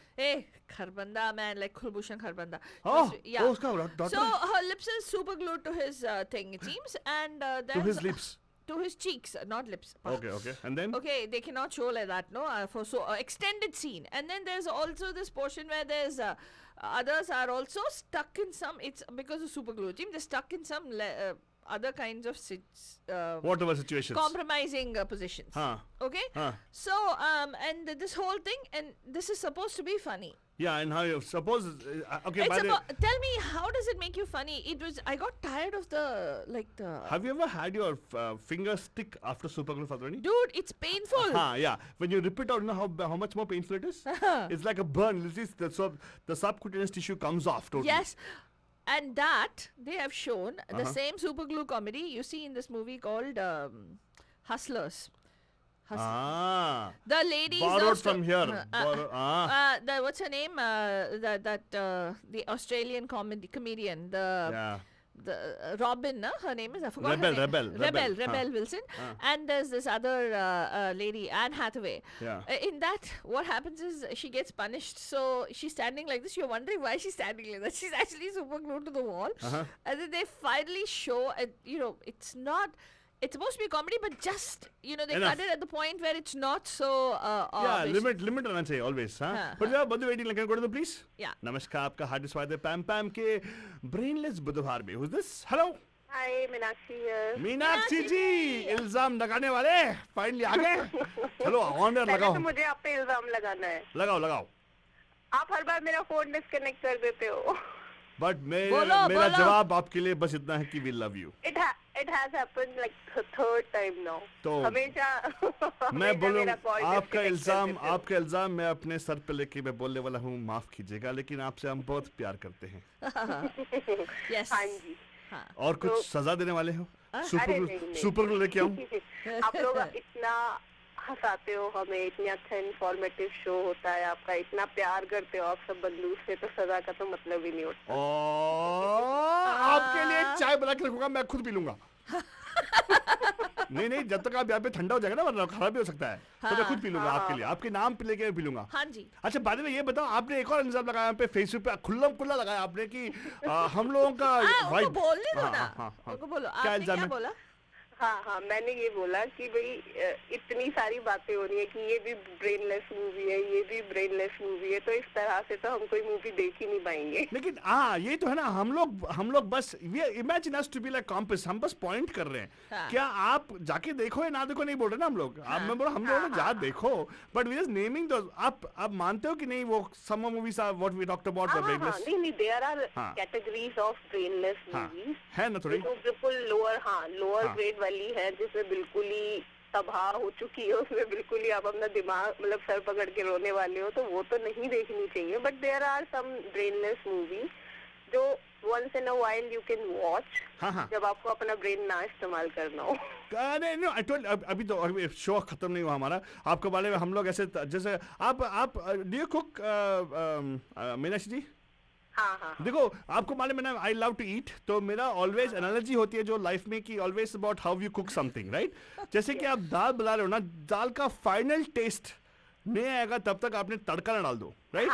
Kharbanda, man, like Kulbhushan Kharbanda. Oh, yeah. उसका daughter So है? her lips is super glued to his thing, it seems, and To there's his lips. to his cheeks, not lips. Okay, and then? Okay, they cannot show like that, no, for so extended scene. And then there's also this portion where there's others are also stuck in some. It's because of super glue team. They're stuck in some other kinds of Whatever situations. compromising positions. हाँ. Okay. हाँ. So and this whole thing, and this is supposed to be funny. Yeah, and how you suppose? Okay, by the Tell me, how does it make you funny? I got tired of the have you ever had your finger stick after super glue, Fatwani? Dude, it's painful. Yeah. When you rip it out, you know how much more painful it is? It's like a burn. The subcutaneous tissue comes off totally. Yes. And that they have shown the same super glue comedy you see in this movie called Hustlers. The ladies borrowed from here. What's her name? The Australian comedian. The Robin, her name is, I forgot her name. Rebel Wilson. And there's this other lady, Anne Hathaway. Yeah. In that, what happens is she gets punished. So she's standing like this. You're wondering why she's standing like that. She's actually super glued to the wall. And then they finally show, it's supposed to be a comedy, but just, they cut it at the point where it's not so yeah, limit रहना चाहिए always, हाँ. But yeah, बंदू waiting, can I go to the please? Yeah. नमस्कार, आपका हार्दिक स्वागत है पैम के brainless बुधवार में. Who's this? Hello. Hi, Meenakshi here. Meenakshi जी, इल्जाम लगाने वाले फाइनली आ गए. चलो ऑन एयर पहले लगाओ. तो मुझे आप पे इल्जाम लगाना है. लगाओ. आप हर बार मेरा फोन डिस्कनेक्ट कर देते हो. बट बोलो. मेरा जवाब आपके लिए बस इतना है कि we love you. It has happened like third time now. तो हमेशा मैं बोलूँ मेरा call आपका disconnect कर देते हो. इल्जाम मैं अपने सर पे लेके मैं बोलने वाला हूँ, माफ कीजिएगा, लेकिन आपसे हम बहुत प्यार करते हैं. Yes. हाँ जी. और कुछ सजा देने वाले हो? अरे नहीं. सुपर ग्लू लेके आऊं? आप लोग इतना हंसाते हो हमें, इतना अच्छा इंफॉर्मेटिव शो होता है आपका, इतना प्यार करते हो आप सब बंदूक से, तो सजा का तो मतलब ही नहीं होता. आपके लिए चाय बना के रखूंगा, मैं खुद पी लूंगा. नहीं, जब तक आप यहाँ पे ठंडा हो जाएगा ना, वरना खराब भी हो सकता है, तो मैं खुद पी लूंगा आपके लिए, आपके नाम पे लेके पी लूंगा. हाँ जी. अच्छा, बाद में ये बताओ, आपने एक और इल्जाम लगाया पे फेसबुक पे खुल्ला लगाया आपने कि हम लोगों का उनको बोलने दो ना. उनको बोलो. क्या आपने इल्जाम क्या है? बोला? हाँ, मैंने ये बोला कि भाई इतनी सारी बातें हो रही है कि ये भी ब्रेनलेस मूवी है, ये भी ब्रेनलेस मूवी है, तो इस तरह से तो हम कोई मूवी देख ही नहीं पाएंगे। लेकिन हाँ, ये तो है ना, हम लोग बस imagine us to be like compass, हम बस पॉइंट कर रहे हैं। हाँ। क्या आप जाके देखो या ना देखो नहीं बोल रहे ना हम लोग। आप मैं बोल रहा हम लोग जा देखो, बट वी जस्ट नेमिंग दो। आप मानते हो कि नहीं वो some movies are what we talked about the brainless? नहीं, देयर आर हाँ। कैटेगरीज ऑफ ब्रेनलेस हाँ, मूवीज है ना थोड़ी। जो बिल्कुल लोअर हाँ। ग्रेड वाली है, जिसमें बिल्कुल ही तबाह हो चुकी है, उसमें बिल्कुल ही आप अपना दिमाग मतलब सर पकड़ के रोने वाले हो, तो वो तो नहीं देखनी चाहिए। But there are some brainless movie जो once in a while you can watch, हाँ। जब आपको अपना ब्रेन ना इस्तेमाल करना हो। नहीं नो, आई टोल्ड अभी तो अभी शो खत्म नहीं हुआ हमारा। आपके बारे में हम लोग ऐसे जैसे आप डू यू कुक मीनाक्षी जी? हाँ। देखो आपको मालूम है ना, आई लव टू ईट, तो मेरा ऑलवेज एनालॉजी होती है जो लाइफ में कि always about how you cook something, right? जैसे कि आप दाल बना रहे हो ना, दाल का फाइनल टेस्ट नहीं आएगा तब तक आपने तड़का ना डाल दो, राइट?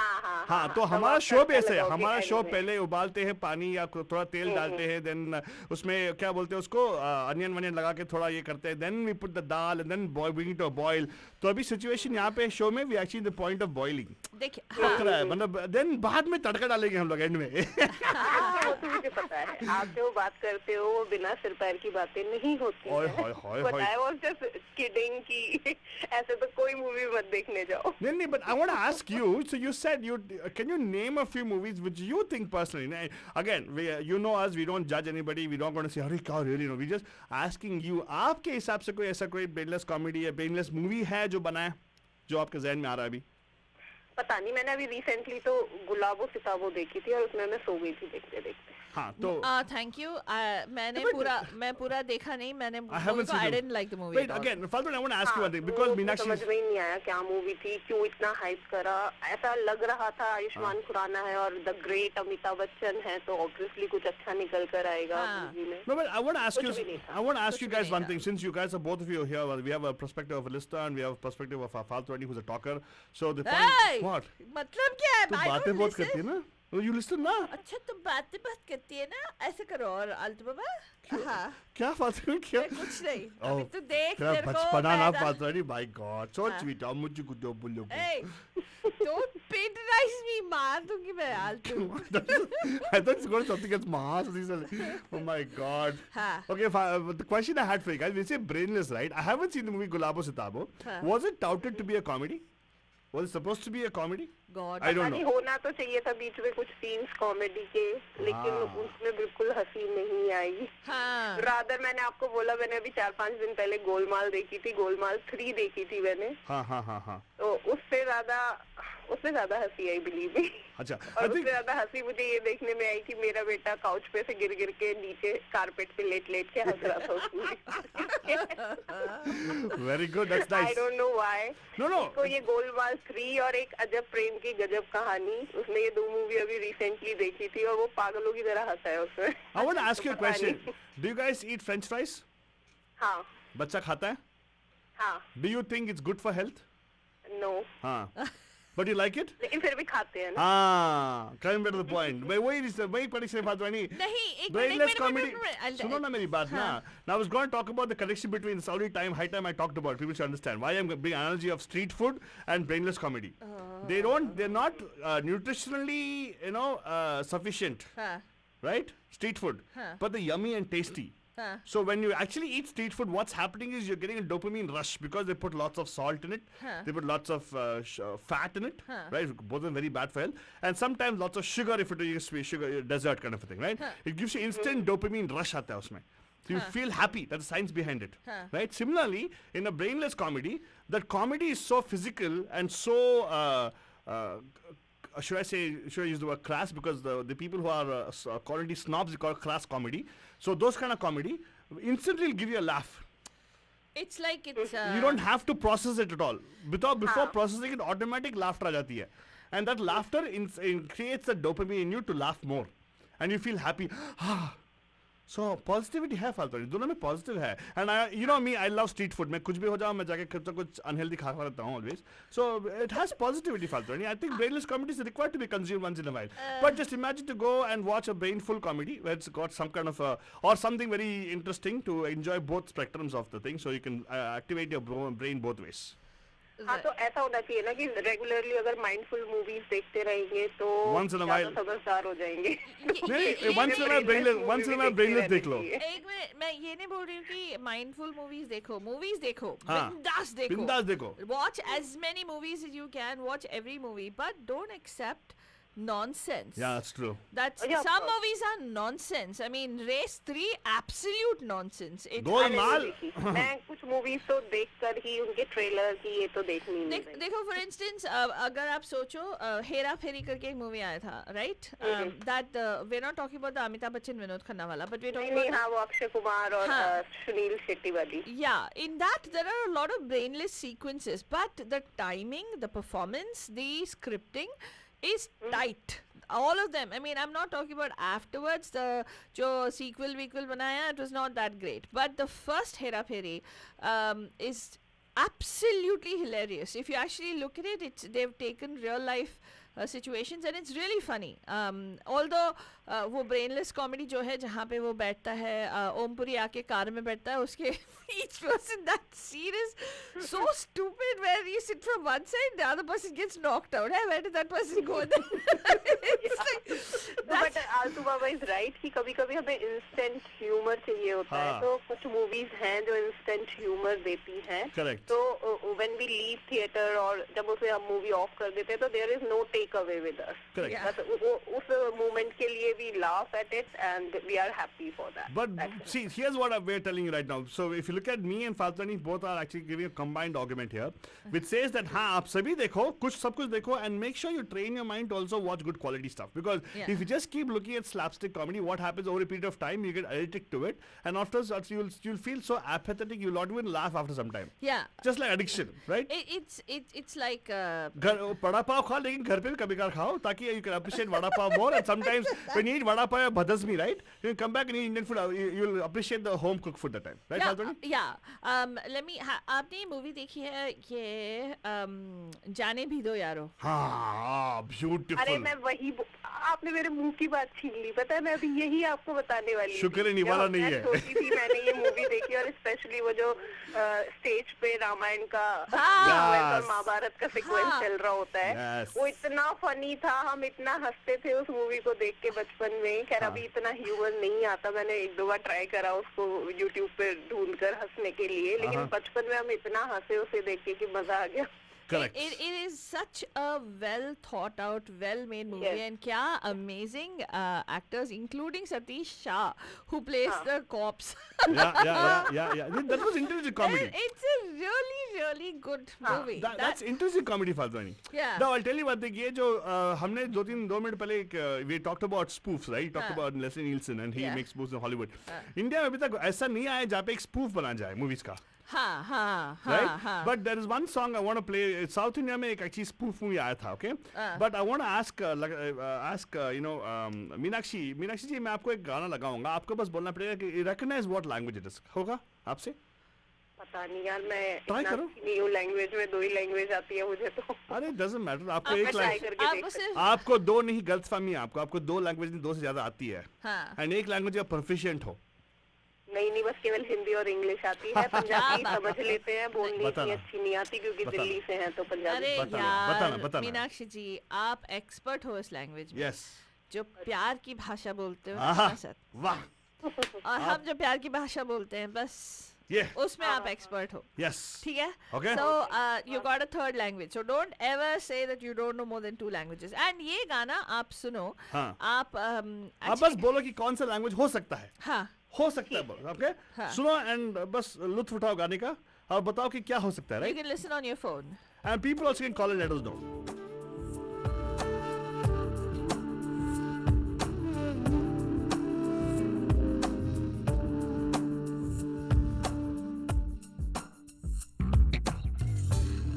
हाँ, तो हमारा आप शो भी तड़का ऐसे है। लगाओगे हमारा end शो में। पहले उबालते हैं पानी या थोड़ा तेल डालते हैं, देन उसमें क्या बोलते हैं उसको, अनियन वनियन लगा के थोड़ा ये करते हैं, then we put the dal and then bring it to boil. तो अभी सिचुएशन यहाँ पे शो में we actually the point of boiling देखिए पक रहा है, मतलब देन बाद में तड़का डालेंगे हम लोग एंड में। वो तो मुझे पता है, आप जो बात करते हो वो बिना सिर पैर की बातें नहीं होती ओए हैं। होए होए But होए। I was just kidding कि ऐसे तो कोई मूवी मत देखने जाओ। नहीं, but I want to ask you. So you said can you name a few movies which you think personally? Again, you know us. We don't judge anybody. We don't going to say, "अरे क्या really?" No, we just asking you. आपके हिसाब से कोई ऐसा कोई brainless comedy या brainless movie है जो बना है, जो आपके जहन में आ रहा है अभी? पता नहीं, मैंने अभी रिसेंटली तो गुलाबो सिताबो देखी थी और उसमें मैं सो गई थी देखते देखते। हाँ, तो थैंक यू। मैंने But- मैं पूरा देखा नहीं, मैंने I haven't seen I it. Didn't like the movie. Wait, again, Falguni, I want to ask you one thing because वो Meenakshi. समझ में ही नहीं आया क्या मूवी थी, क्यों इतना हाइप करा। ऐसा लग रहा था आयुष्मान खुराना है और द ग्रेट अमिताभ बच्चन है, तो ऑब्वियसली कुछ अच्छा निकल कर आएगा हाँ। मूवी में। No, but I want to ask you. कुछ भी नहीं था। I want to ask you कुछ भी guys नहीं one था। thing. Since you guys are both of you here, we have a perspective of a listener and we have a perspective of Falguni, who's a talker. So the point. What? मतलब क्या है? तू I don't बातें बहुत listen. करती है ना? You listen ना? अच्छा तुम बातें बहुत करती है ना, ऐसे करो। और आलतू बाबा, हाँ, क्या Falguni क्या? मैं कुछ नहीं। Oh, अभी तू देख क्या तेरे को बचपना ना पैदा- Falguni, my God, so हाँ। sweet. अब मुझे कुछ बोलोगे? Hey, don't patronize me, मार दूंगी मैं आलतू। I thought it's going to something else. Oh my God. हाँ। Okay, the question I had for you guys, we say brainless, right? I haven't seen the movie Gulabo Sitabo. हाँ। Was it touted to be a comedy? Was it supposed to be a comedy? God. I don't नहीं, know. होना तो चाहिए था बीच में कुछ scenes comedy के, लेकिन हाँ। उसमें बिल्कुल हंसी नहीं आई। हाँ, रादर मैंने आपको बोला, मैंने अभी 4-5 दिन पहले गोलमाल देखी थी, गोलमाल 3 देखी थी मैंने, हाँ. तो उससे ज्यादा हंसी आई, बिलीव मी। अच्छा, और I उससे think ज्यादा हंसी मुझे ये देखने में आई कि मेरा बेटा काउच पे से गिर गिर के नीचे कारपेट पे लेट लेट के हंस रहा था उस movie को। very good. That's I nice. don't know why. No. तो ये गोलमाल 3 और एक अजब प्रेम की गजब कहानी, उसने ये 2 मूवी अभी रिसेंटली देखी थी और वो पागलों की तरह हंसा है उसमें। I want to ask you a पता question. नहीं। Do you guys eat French fries? हाँ बच्चा खाता है? हाँ, Do you think it's good for health? No, हाँ. But you like it? लेकिन फिर भी खाते हैं ना। हाँ, coming back to the point. मैं वही परीक्षा बात वाली नहीं, एक brainless minute, comedy. I'll tell सुनो you. ना मेरी बात ना. Now I was going to talk about the connection between the Saudi time, high time I talked about. People should understand why I'm bringing analogy of street food and brainless comedy. They're not nutritionally, sufficient, हाँ, right? Street food, Huh. but they're yummy and tasty. हाँ, So when you actually eat street food, what's happening is you're getting a dopamine rush because they put lots of salt in it. Huh. They put lots of fat in it, Huh. right? Both are very bad for health. And sometimes lots of sugar if it is sugar, dessert kind of a thing, right? Huh. It gives you instant dopamine rush आता है उसमें. So you feel happy. That's the science behind it, Huh. right? Similarly, in a brainless comedy, that comedy is so physical and so should I use the word crass, because the people who are quality snobs, they call it crass comedy. So those kind of comedy instantly will give you a laugh. it's like it's You don't have to process it at all. Before processing it, automatic laughter आ जाती है. And that laughter creates a dopamine in you to laugh more. And you feel happy. So positivity है फालतू दोनों में positive है and you know me I love street food मैं कुछ भी हो जाऊँ मैं जाके कुछ unhealthy खा रहता हूँ always so it has positivity फालतू I think brainless comedy is required to be consumed once in a while but just imagine to go and watch a brainful comedy where it's got some kind of or something very interesting to enjoy both spectrums of the thing so you can activate your brain both ways. हाँ तो ऐसा होना चाहिए ना कि regularly अगर mindful movies देखते रहेंगे तो Once in a while. समझदार हो जाएंगे नहीं once in a while brainless देख लो. एक मिनट मैं ये नहीं बोल रही हूँ कि माइंडफुल मूवीज देखो हाँ, बिंदास देखो देखो. watch as many movies as you can watch every movie but don't accept nonsense. Yeah, that's true. That's Yeah, of some course. movies are nonsense. I mean, Race 3 absolute nonsense. Golmaal. मैं कुछ movies तो देखकर ही उनके trailer की ये तो देखनी नहीं है। देखो फॉर इंस्टेंस अगर आप सोचो हेरा फेरी करके एक मूवी आया था right that we not talking about the Amitabh Bachchan Vinod Khanna वाला बट वी नहीं टॉकिंग नहीं हाँ वो अक्षय कुमार और हाँ। सुनील शेट्टी वाली Yeah, in that there are a lot of brainless sequences, but the timing, the performance, the scripting is tight. All of them. I mean, I'm not talking about afterwards. The jo sequel banaya, it was not that great. But the first Hera Pheri is absolutely hilarious. If you actually look at it, they've taken real life situations and it's really funny. Although वो brainless comedy जो है जहाँ पे वो बैठता है ओमपुरी आके car में बैठता है उसके each person that scene is so stupid where you sit from one side the other person gets knocked out. Hey, where did that person go? It's like, but Aaltu Baba is right कि कभी कभी हमें instant humour चाहिए होता हाँ. है तो कुछ मूवीज हैं जो इंस्टेंट ह्यूमर देती हैं Correct. तो व्हेन वी लीव थिएटर और जब उसे हम मूवी ऑफ कर देते हैं तो there is no take away with us Correct. Yeah. बस उस मोमेंट के लिए we laugh at it and we are happy for that But see, here's what we're telling you right now. So if you look at me and Faltani, both are actually giving a combined argument here, which says that हाँ आप सभी देखो सब कुछ देखो and make sure you train your mind to also watch good quality stuff because Yeah. if you just keep looking at slapstick comedy, what happens over a period of time you get addicted to it and afterwards you'll feel so apathetic you'll not even laugh after some time. yeah. Just like addiction, right? It's like घर वड़ा पाव खाओ लेकिन घर पे भी कभी कभार खाओ ताकि you can appreciate vada pav more and sometimes when you eat vada pav bhadasmi right you can come back and eat Indian food you'll appreciate the home cooked food that time right Faltani? let me आपने ये movie देखी है ये जाने भी दो यारो हाँ अरे beautiful मैं वही आपने मेरे मुंह की बात छीन ली पता है मैं अभी यही आपको बताने वाली थी। शुक्र है निवाला जब नहीं मैं है। छोटी थी मैंने ये मूवी देखी और स्पेशली वो जो स्टेज पे रामायण का हाँ। sequence और Yes. महाभारत का सीक्वेंस हाँ। चल रहा होता है Yes. वो इतना फनी था हम इतना हंसते थे उस मूवी को देख के बचपन में खैर अभी इतना ह्यूमर नहीं आता मैंने एक दो बार ट्राई करा उसको यूट्यूब पे ढूंढ कर हंसने के लिए लेकिन बचपन में हम इतना हंसे उसे देख के कि मजा आ गया correct it is such a well thought out well made movie Yes. and kya amazing actors including Satish Shah who plays the cops yeah that was intelligent comedy And it's a really good movie that's interesting comedy Faltani Yeah. now I'll tell you one thing ये जो हमने 2 minute पहले we talked about spoofs right talked हाँ. about Leslie Nielsen and he Yeah. makes spoofs in Hollywood India में अभी तक ऐसा नहीं आया जहाँ पे एक spoof बना जाए movies का हाँ right? But there is one song I want to play. South India में एक actually spoof movie आया था, okay? But I want to ask you know Meenakshi जी मैं आपको एक गाना लगाऊंगा आपको बस बोलना पड़ेगा कि recognize what language it is होगा आपसे पता नहीं यार मैं Try इतना करो। न्यू लैंग्वेज में 2 ही लैंग्वेज आती है मुझे तो अरे doesn't matter आपको मैं एक ट्राई लैंग्वेज करके आप देख उसे आपको 2 नहीं गलतफहमी है आपको 2 लैंग्वेज नहीं 2 से ज्यादा आती है हाँ एंड एक लैंग्वेज आप प्रोफिशिएंट हो नहीं बस केवल हिंदी और इंग्लिश आती है पंजाबी समझ लेते हैं बोलनी बताना। इतनी अच्छी नहीं आती क्योंकि बताना। दिल्ली से हैं तो पंजाबी अरे बताना, यार बताना। मीनाक्षी जी आप एक्सपर्ट हो इस लैंग्वेज में यस जो प्यार की भाषा बोलते हो आहा ना सर वाह और हम जो प्यार की भाषा बोलते हैं बस ये उसमें आप एक्सपर्ट हो यस ठीक है Okay. so you got a third language so don't ever say that you don't know more than 2 languages and ये गाना आप सुनो हाँ. आप आप बस बोलो कि कौन सा लैंग्वेज हो सकता है हाँ हो सकता है बोलो ओके हाँ. सुनो एंड बस लुत्फ उठाओ गाने का और बताओ कि क्या हो सकता है you right can listen on your phone and people also can call and let us know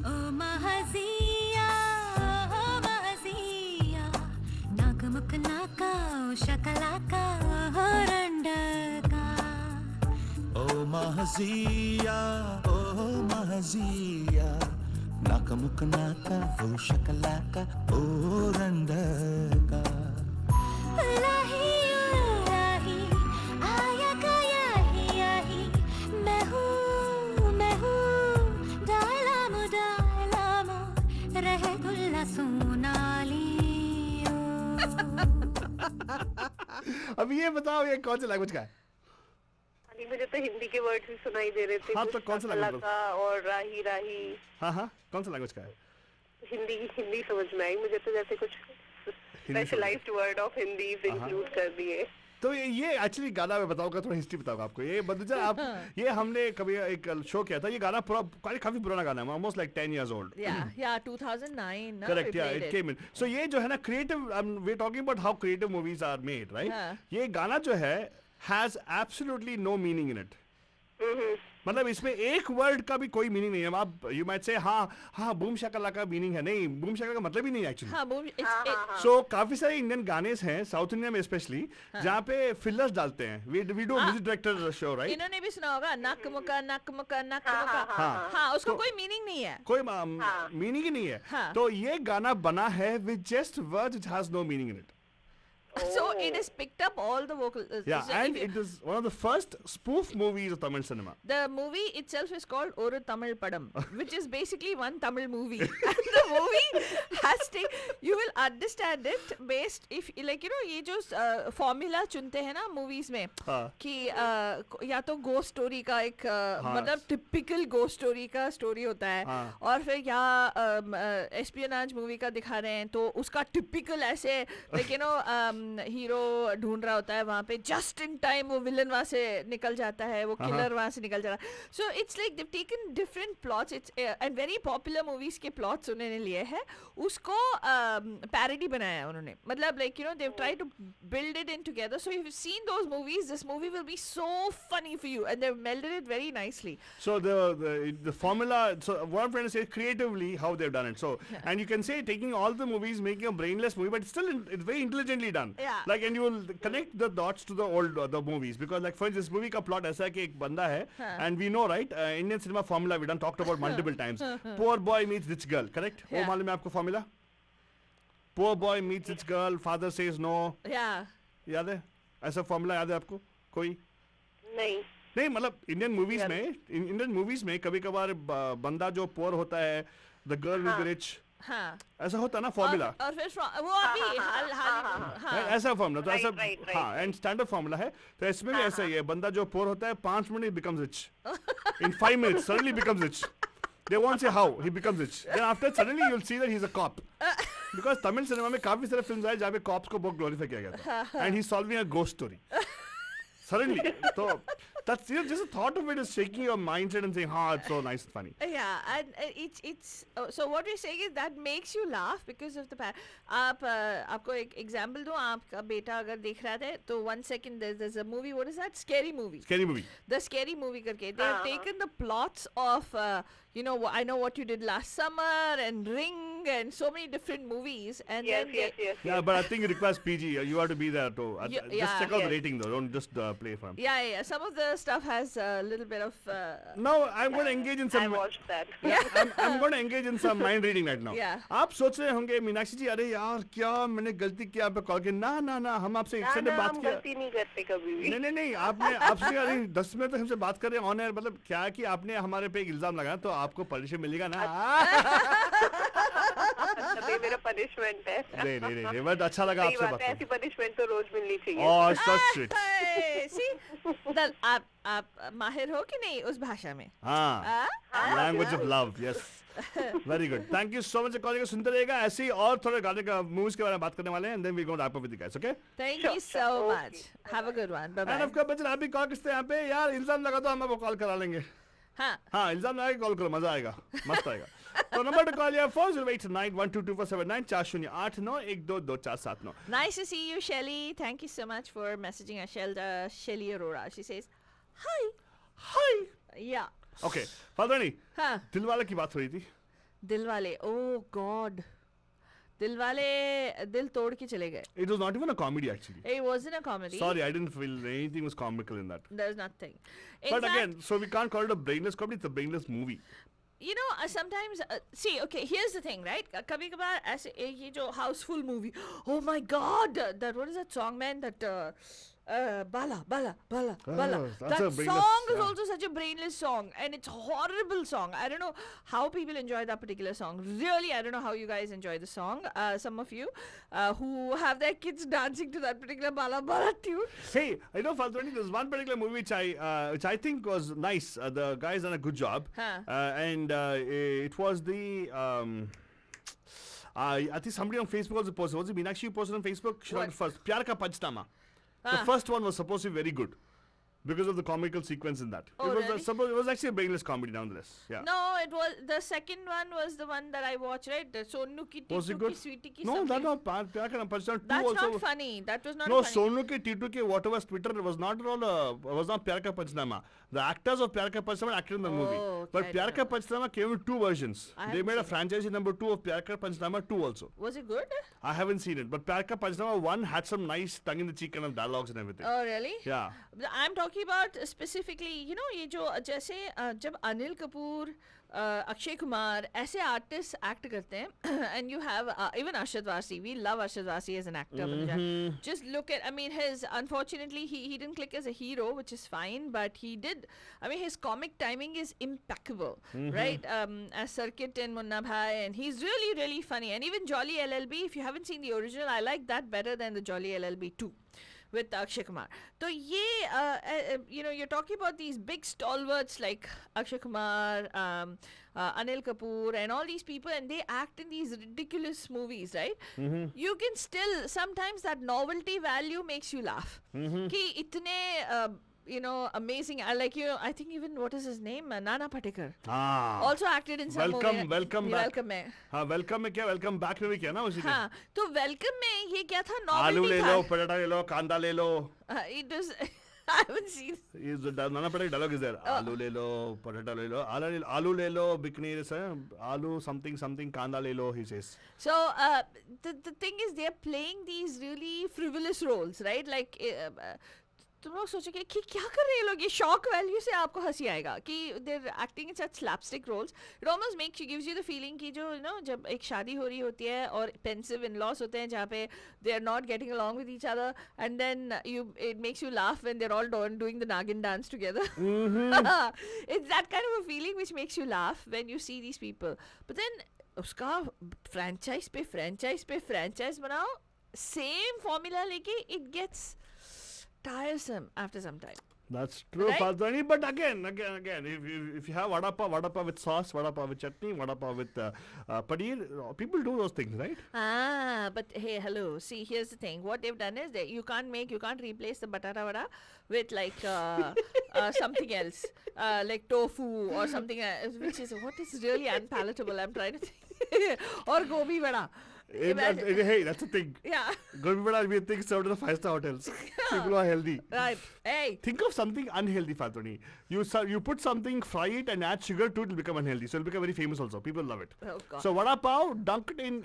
ओ महजिया नाक मुख नाका ओ शकलाका हो रंडका महजिया ओ महजिया नाका मुक नाका ओ शकलाका ओ रंडका लाही लाही आया गया ही मैं हूँ डालामो रहे गुल्ला सोनालियो अब ये बताओ ये कौन सा लैंग्वेज का है? अभी मुझे तो हिंदी के वर्ड भी सुनाई दे रहे थे हाँ, कुछ तो कौन सा शकला language? का और राही राही। हाँ, कौन सा लैंग्वेज का है? हिंदी समझ में आई मुझे, तो जैसे कुछ specialised word of Hindi include कर दिए। तो ये एक्चुअली गाना मैं बताऊंगा, थोड़ा हिस्ट्री बताऊंगा आपको। ये बदलजा आप ये हमने कभी एक शो किया था। ये गाना पूरा काफी पुराना गाना है, almost like 10 years old. Yeah, 2009. No, Correct, we yeah, played it came in. So ये जो है ना creative, we're talking about how creative movies are made, right? हाँ. ये गाना जो है has absolutely no meaning in it. मतलब इसमें एक वर्ड का भी कोई मीनिंग नहीं है। आप यू माइट से हाँ बूम शकला का मीनिंग है, नहीं बूम शकला का मतलब ही नहीं एक्चुअली। हाँ, वो सो काफी सारे इंडियन गाने हैं साउथ इंडिया में स्पेशली जहाँ पे फिलर्स डालते हैं। We do music director show, right? इन्होंने भी सुना होगा नक मुका नक मुका नक मुका। हाँ, उसको कोई मीनिंग नहीं है। कोई मीनिंग ही नहीं है। हाँ. तो ये गाना बना है with just words, it has no meaning in it. So it has picked up all the vocal. Yeah, so and if you- it is one of the first spoof movies of Tamil cinema. The movie itself is called Oru Tamil Padam, which is basically one Tamil movie. And the movie has to, you will understand it based if like you know ये जो formula चुनते हैं ना movies में हाँ. कि या तो ghost story का एक मतलब typical ghost story का story होता है हाँ. और फिर या espionage movie का दिखा रहे हैं तो उसका typical ऐसे like you know हीरो ढूंढ रहा होता है वहाँ पे जस्ट इन टाइम वो विलन वहाँ से निकल जाता है, वो किलर वहाँ से निकल जाता है। So it's like they taken different plots, it's and very popular movies के प्लॉट्स उन्होंने लिए हैं, उसको पैरोडी बनाया है उन्होंने। मतलब like you know they try to build it in together. So if you seen those movies, this movie will be so funny for you and they melded it very nicely. So the formula, so what I'm trying to say is creatively how they've done it. So and you can say taking all the movies, making a brainless movie, but still it's very intelligently done. Yeah. Like and you will connect the dots to the old the movies because like for instance this movie का plot ऐसा है कि एक बंदा है and we know right Indian cinema formula we done talked about multiple times. Poor boy meets rich girl, correct? वो Yeah. मालूम है आपको formula? Poor boy meets rich girl, father says no. Yeah. याद है? ऐसा formula याद है आपको? कोई? नहीं, मतलब इंडियन मूवीज में कभी कभार बंदा जो पोर होता है, द गर्ल विद रिच, हाँ ऐसा होता है ना फॉर्मूला। और फिर वो अभी हाल ऐसा फॉर्मूला तो ऐसा Right. हाँ एंड स्टैंडर्ड फॉर्मूला है। तो इसमें भी ऐसा ही है, बंदा जो पोर होता है 5 minute becomes rich, in 5 minutes suddenly becomes rich. They won't say how he becomes rich. Then after suddenly you'll see that he's a cop. Because Tamil cinema में काफी सारे फिल्म्स आए जहाँ पे कॉप्स को बहुत ग्लोरीफाई किया गया था and he solving a ghost story suddenly. So that's just a thought of it is shaking your mindset and saying, it's so nice and funny. Yeah, and it's so what we're saying is that makes you laugh because of the आप आपको एक example दूं, आपका बेटा अगर देख रहा है तो 1 second there's a movie, what is that, scary movie, the scary movie करके they have taken the plots of you know I know what you did last summer and Ring and so many different movies and yes, then yes. Yeah, but I think it requires PG. You have to be there too. Yeah, Just check out the yes. rating though. Don't just play for him. yeah some of the stuff has a little bit of Now I'm going to engage in I some. watched that. I'm going to engage in some mind reading right now. Yeah. आप सोच रहे होंगे मीनाक्षी जी, अरे यार क्या मैंने गलती किया पे कॉल किया? ना हम आपसे एक ना, बात हम किया। गलती नहीं करते कभी भी। नहीं आपने आपसे अरे 10 मिनट तक हमसे बात कर रहे हैं ऑन एयर, मतलब क्या है कि आपने हमारे पे एक इल्जाम लगाया तो आपको पनिशमेंट मिलेगा ना। ये मेरा पनिशमेंट है। नहीं बट अच्छा लगा सही आपसे बात बात है, ऐसी करके। पनिशमेंट तो रोज मिलनी चाहिए। Oh, such shit. Hey, see that आप माहिर हो कि नहीं उस भाषा में? हाँ, language of love, yes, very good, thank you so much calling. सुनते रहेगा ऐसे ही और थोड़े गाने का मूवीज के बारे में बात करने वाले हैं and then we going to wrap up with you guys, okay? Thank you so much. Have a good one. Bye and bye. Of course Bachchan आप भी कॉल करते हैं यहाँ पे, यार इल्जाम लगा तो हम आपको कॉल करा लेंगे। हाँ इल्जाम लगा के कॉल करो, मजा आएगा, मस्त आएगा। तो नंबर टू कॉल या 4089122479 4089122479। Nice to see you, Shelly. Thank you so much for messaging us, Shelly Arora. She says, hi yeah. Okay फादरानी, हाँ, दिलवाले की बात हो रही थी। दिलवाले. Oh God, दिलवाले दिल तोड़ के चले गए. It was not even a comedy actually. It wasn't a comedy. Sorry, I didn't feel anything was comical in that. There's nothing. In But fact, again, so we can't call it a brainless comedy, it's a brainless movie. you know, sometimes see, okay, here's the thing, right? कभी कभार ऐसे ये जो Housefull movie, oh my god, that what is that song, man, that Bala. that's That a brainless, song is yeah. also such a brainless song, and it's a horrible song. I don't know how people enjoy that particular song. Really, I don't know how you guys enjoy the song. Some of you who have their kids dancing to that particular Bala tune. Hey, I know Faltoni, there's one particular movie which I think was nice. The guy's done a good job. Huh. And it was the I think somebody on Facebook also posted. Was it Meenakshi who posted on Facebook? She What? wrote first. Pyar Ka Panchnama. The Ah. first one was supposed to be very good because of the comical sequence in that. Oh, it was really? it was actually a brainless comedy nonetheless. Yeah. No, it was the second one was the one that I watched, right? The Sonu ki Was it Titu ki good? Sweetie ki No, something. that no. Pyar Ka Panchnama 2 That's also. not funny. That was not No, funny. Sonu ke Titu ke whatever Twitter was not at all was not Pyar Ka Panchnama. The actors of Pyar Ka Panchnama acted in the movie. Oh, But okay, I Pyar don't Ka know. Panchnama came with two versions. I They haven't made a seen it. franchise number 2 of Pyar Ka Panchnama 2 also. Was it good? I haven't seen it, but Pyar Ka Panchnama 1 had some nice tongue in the cheek kind of dialogues and everything. Oh, really? Yeah. I'm talking about specifically, you know, ये जो जैसे जब अनिल कपूर अक्षय कुमार ऐसे artist act करते हैं and you have even Arshad Wasi, we love Arshad Wasi as an actor. Just look at, I mean, his, unfortunately he didn't click as a hero, which is fine, but he did, I mean, his comic timing is impeccable, right? As Circuit in Munna Bhai, and he's really, really funny. And even Jolly LLB, if you haven't seen the original, I like that better than the Jolly LLB 2 with Akshay Kumar. So you know, you're talking about these big stalwarts like Akshay Kumar, Anil Kapoor, and all these people, and they act in these ridiculous movies, right? You can still, sometimes that novelty value makes you laugh. Ki itne you know, amazing. Like, you know, I think even, what is his name? Nana Patekar. Ah. Also acted in some Welcome, movie. welcome back. Welcome में. हाँ, welcome में क्या? Welcome back में भी क्या ना उसी ने? हाँ, तो welcome में ये क्या था? आलू Novelty ले था. लो, पराठा ले लो, कांदा ले लो. It was, I haven't seen. Nana Patekar dialogue is there. आलू ले लो, पराठा ले लो, आलू ले लो, बिकनी आलू something कांदा ले लो, he says. So the thing is, they're playing these really frivolous roles, right? Like तुम लोग सोचोगे कि क्या कर रहे हैं लोग, ये शॉक वैल्यू से आपको हंसी आएगा कि they're acting in such slapstick roles. It almost gives you the feeling कि जो, you know, जब एक शादी हो रही होती है और pensive in-laws होते हैं जहाँ पे they're not getting along with each other, and then it makes you laugh when they're all doing the Nagin dance together. It's that kind of a feeling which makes you laugh when you see these people. But then उसका franchise पे franchise बनाओ, same formula लेके, it gets tiresome after some time. That's true, Right? Faltoni. But again, if you have vada pav with sauce, vada pav with chutney, vada pav with paneer, people do those things, right? But hey, hello. See, here's the thing. What they've done is that you can't replace the batata vada with like something else, like tofu or something else, which is what is really unpalatable. I'm trying to think. Or gobi vada. Imagine- Hey, that's the thing. Yeah. Gobi vada we think served in the 5-star hotels. People are healthy. Right. Hey. Think of something unhealthy, Faltoni. You put something, fry it, and add sugar to it, it'll become unhealthy. So it'll become very famous also. People love it. Oh, God. So vada pav dunked in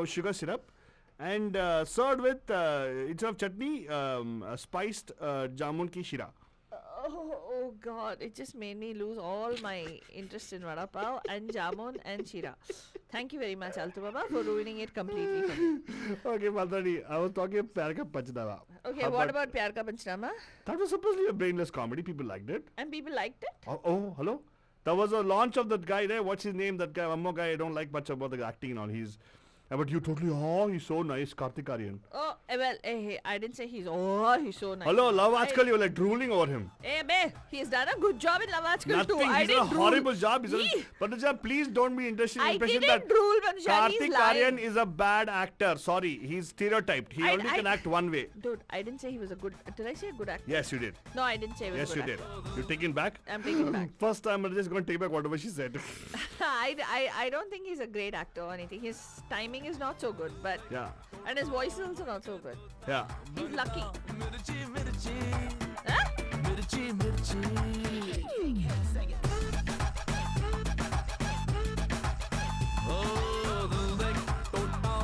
sugar syrup and served with instead of chutney, spiced jamun ki shira. Oh God, it just made me lose all my interest in vada pav and jamun and shira. Thank you very much, Altu Baba, for ruining it completely for me. Okay, Faltoni, I was talking about Pyar Ka Panchnama. Okay, what about Pyar Ka Panchnama? That was supposedly a brainless comedy. People liked it. And people liked it? Oh, hello? There was a launch of that guy there. What's his name? That guy, one more guy. I don't like much about the acting and all. But you totally, he's so nice, Kartik Aaryan. Oh, well, hey, I didn't say he's so nice. Hello, Love Aajkal, you're like drooling over him. Hey, babe, he's done a good job in Love Aajkal too. Nothing, I he's done didn't a drool. horrible job. Yee. Panuja, please don't be interested in the I impression didn't that drool, Panuja, he's Kartik lying. Aaryan is a bad actor. Sorry, he's stereotyped. He only can act one way. Dude, I didn't say he was a good, did I say a good actor? Yes, you did. No, I didn't say he was Yes, a you good did. actor. You taking back? I'm taking it back. First time, I'm just going to take back whatever she said. I don't think he's a great actor or anything. His timing is not so good, but Yeah. and his voice is also not so good. Yeah. He's lucky. मिर्ची मिर्ची Huh? मिर्ची मिर्ची ओ दिल देख टोटा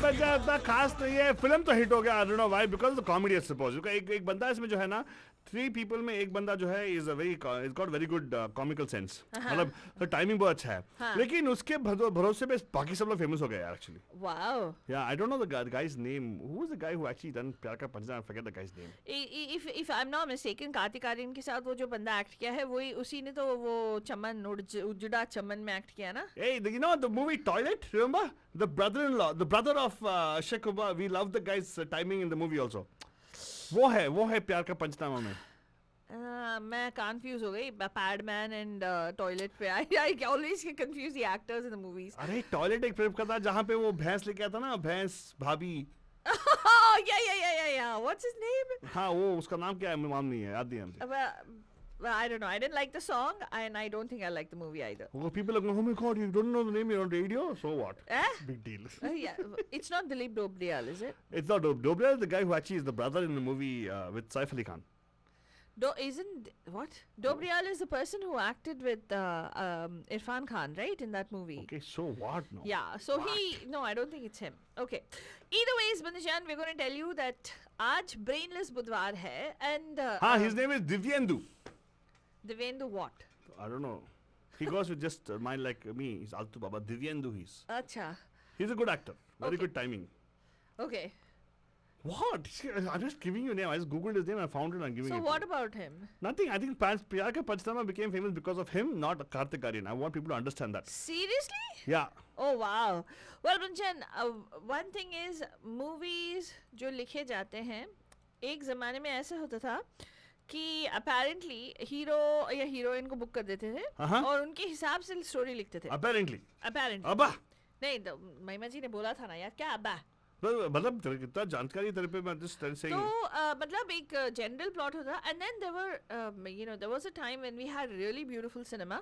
बच्चा इतना खास नहीं है, फिल्म तो हिट हो गया, I don't know why, because the comedy I suppose. एक बंदा इसमें जो है ना, 3 पीपल में एक बंदा जो है is got very good comical sense, मतलब तो टाइमिंग बहुत अच्छा है, लेकिन उसके भरोसे पे बाकी सब लोग फेमस हो गए यार actually. Wow. Yeah, I don't know the guy's name. Who was the guy who actually done प्यार का पंचनामा? I forget the guy's name. If I'm not mistaken, Kartik Aaryan के साथ वो जो बंदा एक्ट किया है वही उसी ने तो वो चमन उजड़ा चमन में एक्ट किया ना। Hey, you know the movie Toilet? Remember the brother-in-law, the brother of Akshay Kumar? We love the guy's timing in the movie also. वो है प्यार का पंचनामा में। मैं कंफ्यूज हो गई पैडमैन एंड टॉयलेट पे। I always get confused the actors in the movies. अरे टॉयलेट एक फिल्म का था जहाँ पे वो भैंस लेके आता ना, भैंस भाभी। Oh yeah. What's his name? हाँ वो उसका नाम क्या है मालूम नहीं है, याद नहीं है मुझे। Well, I don't know. I didn't like the song, and I don't think I like the movie either. Well, people are going, oh my god, you don't know the name, you're on radio? So what? Big deal. Yeah, it's not Dilip Dobriyal, is it? It's not Dobriyal is the guy who actually is the brother in the movie with Saif Ali Khan. Dobriyal is the person who acted with Irfan Khan, right, in that movie? Okay, so what now? Yeah, so no, I don't think it's him. Okay. Either ways, Bandhan, we're going to tell you that aaj Brainless Budwar hai, and his name is Divyendu. Divyendu what? I don't know. He goes with just mind like me. He's Altu Baba. Divyendu he's. Acha. He's a good actor. Very good timing. Okay. What? I'm just giving you a name. I just googled his name and I found it and giving it. So what about him? Nothing. I think Pyar Ka Panchnaama became famous because of him, not Kartik Aaryan. I want people to understand that. Seriously? Yeah. Oh wow. Well, Bunchen, one thing is movies जो लिखे जाते हैं एक ज़माने में ऐसा होता था कि apparently हीरो या हीरोइन को बुक कर देते थे और उनके हिसाब से स्टोरी लिखते थे। Apparently. अबा नहीं, महिमा जी ने बोला था ना यार, क्या अबा? मतलब कितना जानकारी तेरे पे, मैं just saying. तो मतलब एक जनरल प्लॉट होता, and then there was a time when we had really beautiful cinema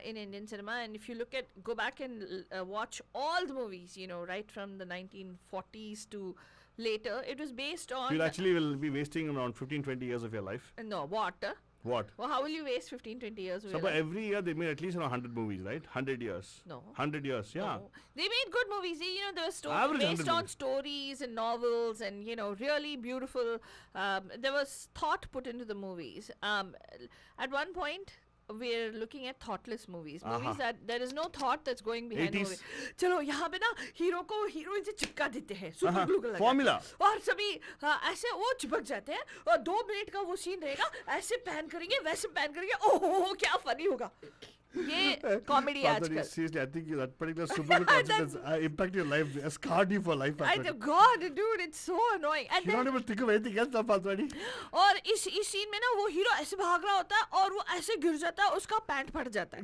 in Indian cinema, and if you go back and watch all the movies, right from the 1940s to later, it was based on. You actually will be wasting around 15-20 years of your life. No, what? What? Well, how will you waste 15-20 years of So, your but life? every year they made at least around 100 movies, right? 100 years. No. 100 years, yeah. No. They made good movies. There were Average based 100 on movies. stories and novels, and really beautiful. There was thought put into the movies. At one point, we're looking at thoughtless movies. Movies that there is no thought that's going behind the 80s. movie. चलो यहाँ पे ना hero को heroine से चिपका देते हैं, super glue लगा Formula. और सभी ऐसे वो चिपक जाते हैं और 2 मिनट का वो सीन रहेगा, ऐसे पैन करेंगे वैसे पैन करेंगे, ओहो क्या फनी होगा। ये कॉमेडी आजकल। Seriously, I think that particular super good concept has impacted your life, has scarred you for life. God, dude, it's so annoying. And You don't even think of anything else now, Patswani. और इस scene में ना वो hero ऐसे भाग रहा होता है और वो ऐसे गिर जाता है, उसका पैंट फट जाता है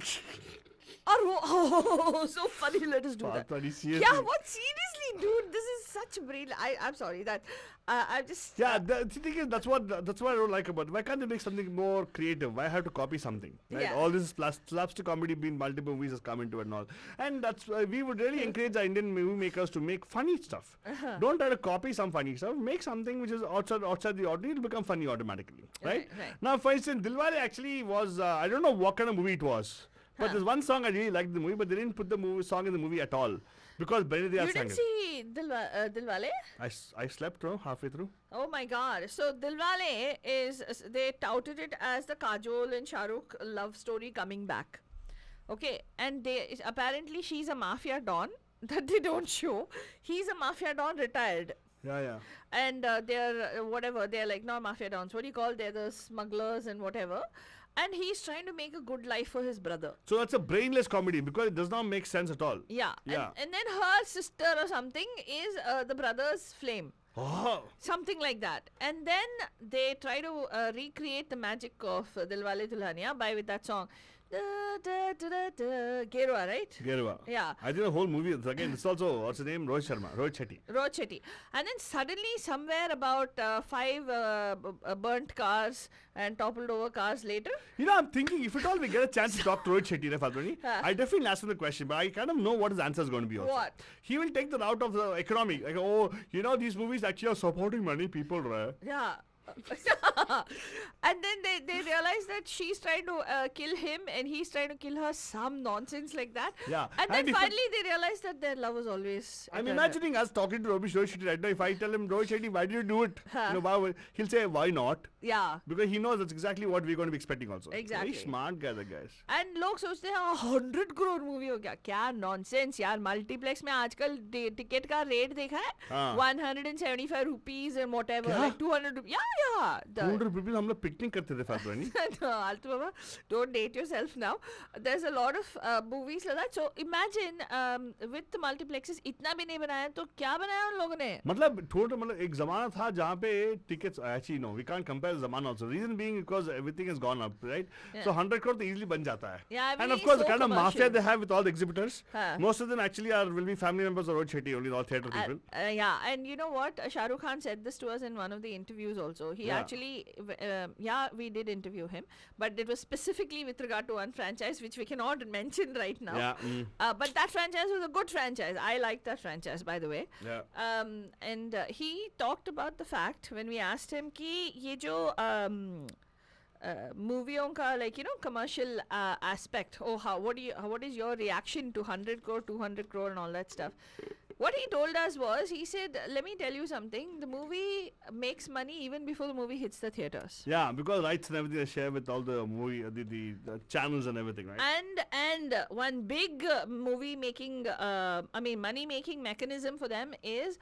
और वो so funny, let us do that. Patswani, seriously. Yeah, what? Seriously, dude, this is such brilliant. I'm sorry that I'm just. Yeah, the thing is, that's what I don't like about it. Why can't they make something more creative? Why have to copy something? Right? Yeah. All this slapstick comedy being multiple movies has come into it and all. And that's why we would really encourage our Indian movie makers to make funny stuff. Don't try to copy some funny stuff. Make something which is outside the ordinary. It'll become funny automatically. Right? Right. Now, for instance, Dilwale actually was, I don't know what kind of movie it was. But there's one song I really liked the movie, but they didn't put the song in the movie at all. Because Benny Diyal You sang didn't it. see Dilwale? I slept halfway through. Oh my God. So Dilwale they touted it as the Kajol and Shah Rukh love story coming back. Okay. And apparently she's a mafia don that they don't show. He's a mafia don retired. Yeah. And they're like not mafia dons. What do you call? They're the smugglers and whatever. And he's trying to make a good life for his brother. So that's a brainless comedy because it does not make sense at all. Yeah. Yeah. And then her sister or something is the brother's flame. Oh. Something like that. And then they try to recreate the magic of Dilwale Dulhania with that song. Da, da, da, da, da. Gerwa, right? Gerwa. Yeah. I think the whole movie, again, it's also, what's his name? Rohit Shetty. Rohit Shetty. And then suddenly somewhere about 5 burnt cars and toppled over cars later. I'm thinking if at all we get a chance to talk to Rohit Shetty, I definitely ask him the question, but I kind of know what his answer is going to be also. What? He will take the route of the economic. Like, these movies actually are supporting many people, right? Yeah. And then they realize that she's trying to kill him and he's trying to kill her, some nonsense like that. Yeah. And then And if finally they realize that their love was always I'm eternal. imagining us talking to Rohit Shetty right now. If I tell him, Rohit Shetty, why did you do it? He'll say, why not? Yeah. Because he knows that's exactly what we're going to be expecting also. Exactly. Very smart guy, the guys. And लोग सोचते हैं 100 crore movie हो गया, क्या nonsense यार. Multiplex में आजकल ticket का रेट देखा है, हाँ. 175 रुपीज and whatever, क्या? like 200 rupees. Yeah. 200 rupees हम लोग पिकनिक करते थे फातरानी. No, Altu Baba, don't date yourself now. There's a lot of movies like that. So imagine with the multiplexes इतना भी नहीं बनाया तो क्या बनाया उन लोगों ने? मतलब एक जमाना था जहाँ पे tickets actually no we can't compare the zamana also. Reason being because everything has gone up, right? Yeah. So 100 crore तो easily बन जाता है. Yeah, I And mean, of course so the kind of mafia commercial. they have with all the exhibitors, हाँ. most of them actually will be family members of Rohit Shetty, only all theatre people. Yeah, and you know what? Shah Rukh Khan said this to us in one of the interviews also. He Yeah. actually, we did interview him, but it was specifically with regard to one franchise, which we cannot mention right now. Yeah. But that franchise was a good franchise. I like that franchise, by the way. Yeah. And he talked about the fact when we asked him कि ये जो मूवियों का like commercial aspect, what is your reaction to 100 crore 200 crore and all that stuff. What he told us was, he said, let me tell you something, the movie makes money even before the movie hits the theaters. Yeah, because rights and everything are shared with all the movie, the channels and everything, right? And one big movie making money making mechanism for them is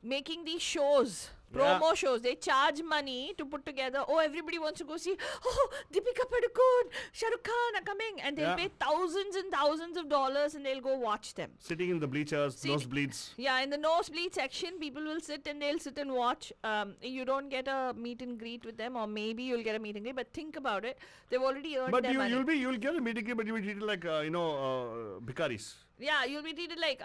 making these shows, promo shows. They charge money to put together. Oh, everybody wants to go see. Oh, Deepika Padukone, Shah Rukh Khan are coming, and they'll pay thousands and thousands of dollars, and they'll go watch them. Sitting in the bleachers, nosebleeds. Yeah, in the nosebleed section, people will sit and they'll sit and watch. You don't get a meet and greet with them, or maybe you'll get a meet and greet. But think about it, they've already earned But their money. you'll get a meeting, but you'll be treated like bhikaris. Yeah, you'll be treated like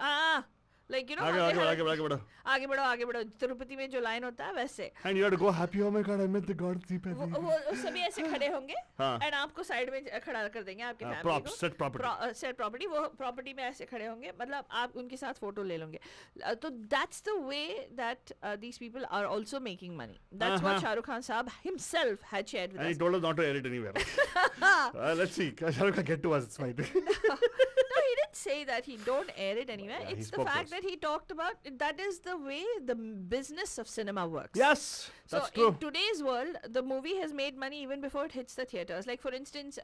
like आगे बढ़ो. आगे बढ़ो तिरुपति में जो line होता है वैसे. And you have to go happy. Oh my God, I met the God. वो सभी ऐसे खड़े होंगे हाँ. and आपको साइड में खड़ा कर देंगे आपकी फैमिली props, को. set property. Set property. वो प्रॉपर्टी में ऐसे खड़े होंगे, मतलब आप उनके साथ फोटो ले लोगे. तो that's the way that these people are also making money. That's what Shah Rukh Khan Saab himself had shared with And us. he told us not to air it anywhere. Let's see. Shah Rukh Khan get to us. It's fine. No, he didn't say that he don't air it anywhere. Yeah, he It's the spoke to fact us. that he talked about that is the way the business of cinema works. Yes, So that's true. in today's world, the movie has made money even before it hits the theaters. Like for instance,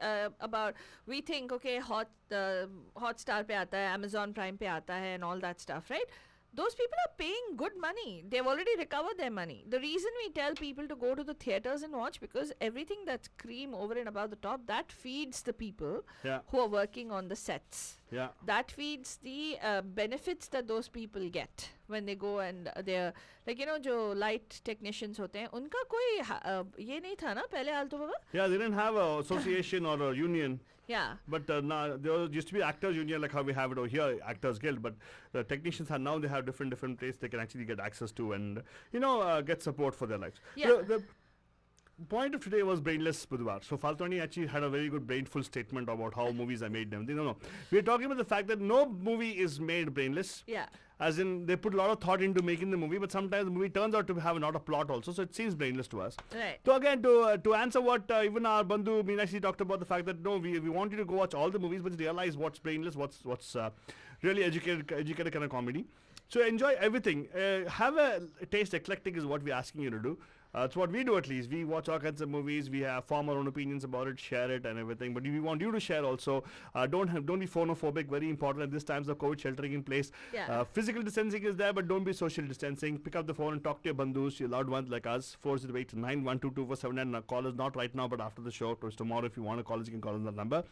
we think okay, Hotstar पे आता है, Amazon Prime पे आता है, and all that stuff, right? Those people are paying good money. They've already recovered their money. The reason we tell people to go to the theaters and watch, because everything that's cream over and above the top, that feeds the people Yeah. who are working on the sets. Yeah. That feeds the benefits that those people get when they go and they're like जो light technicians होते हैं उनका कोई ये नहीं था ना पहले आलतू बाबा. Yeah, they didn't have a association or a union. Yeah. But now there used to be actors union like how we have it over here, Actors Guild. But the technicians are now they have different places they can actually get access to and get support for their lives. Yeah. The point of today was Brainless Budhwar. So Faltani actually had a very good brainful statement about how movies are made. No. We're talking about the fact that no movie is made brainless. Yeah. As in, they put a lot of thought into making the movie, but sometimes the movie turns out to have not a plot also, so it seems brainless to us. Right. So again, to answer what even our Bandhu Meenakshi talked about, the fact that no, we want you to go watch all the movies, but realize what's brainless, what's really educated kind of comedy. So enjoy everything. Have a taste. Eclectic is what we're asking you to do. It's what we do at least. We watch all kinds of movies. We form our own opinions about it, share it and everything. But we want you to share also. Don't be phonophobic. Very important at this times of COVID sheltering in place. Yeah. Physical distancing is there, but don't be social distancing. Pick up the phone and talk to your bandhus, your loved ones like us. 408-912-2479. Call us not right now, but after the show. Tomorrow, if you want to call us, you can call us on that number.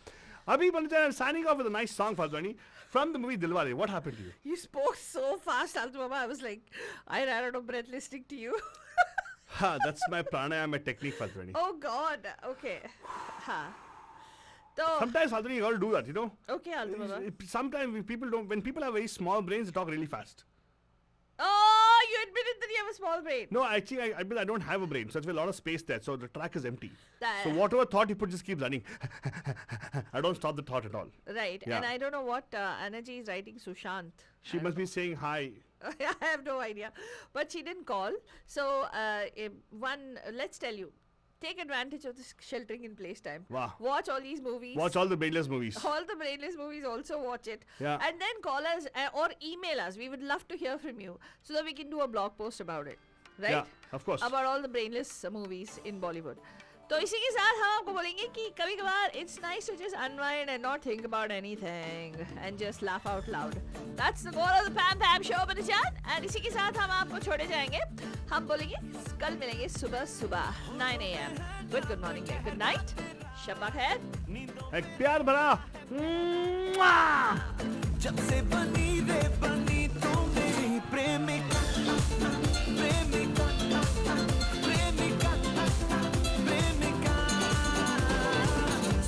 Abhi Bandhan, I'm signing off with a nice song, Faltani, from the movie Dilwale. What happened to you? You spoke so fast, Altu Baba. I was like, I ran out of breath listening to you. That's my pranayama technique, Faltani. Oh God. Okay. Ha. So Sometimes, Faltani, you got to do that, okay, Altu Baba. Sometimes when people have very small brains, they talk really fast. Oh, you admitted that you have a small brain. No, actually, I don't have a brain, so there's a lot of space there, so the track is empty. That- So whatever thought you put just keeps running. I don't stop the thought at all. Right. Yeah. And I don't know what Anaji is writing Sushant. She must be saying hi. I have no idea. But she didn't call. So, let's tell you. Take advantage of this sheltering in place time. Wow. Watch all these movies. Watch all the brainless movies. All the brainless movies, also watch it. Yeah. And then call us or email us. We would love to hear from you so that we can do a blog post about it. Right? Yeah, of course. About all the brainless movies in Bollywood. तो इसी के साथ हम आपको बोलेंगे कि कभी कभार it's nice to just unwind and not think about anything and just laugh out loud. That's the goal of the Pam Pam show, Bachchan. And इसी के साथ हम आपको छोड़े जाएंगे. हम बोलेंगे कल मिलेंगे सुबह सुबह 9 AM. Good morning, good night. शब्बा खैर. एक प्यार भरा जब से बनी रे बनी तू मेरी प्रेमिका प्रेमिका प्रेमिका प्रेमिका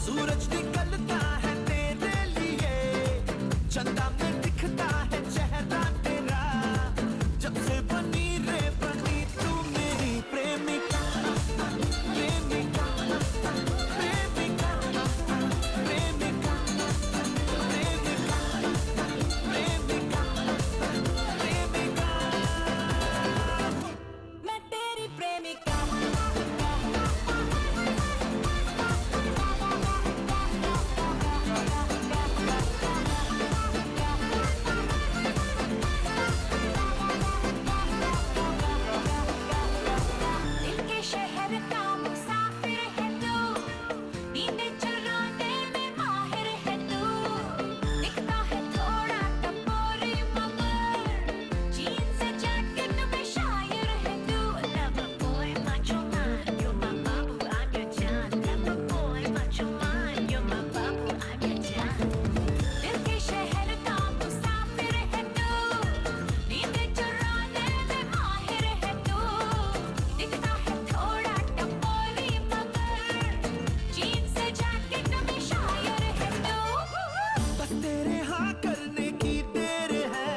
सूरज निकलता है तेरे लिए चंदा में दिखता है चेहरा तेरा जब से बनी रे बनी तू मेरी प्रेमिका प्रेमिका प्रेमिका प्रेमिका मैं तेरी प्रेमिका दिल के शहर का मुसाफिर है तू नींदें चुराने में माहिर है तू दिखता है थोड़ा टपोरी मगर जीन्स जैकेट में शायर है तू Lover boy macho man you're my babu I'm your John Lover boy macho man you're my babu I'm your John दिल के शहर का मुसाफिर है तू नींदें चुराने में माहिर है तू दिखता है थोड़ा टपोरी मगर जीन्स जैकेट में शायर है तू बस तेरे हाँ करने की देर है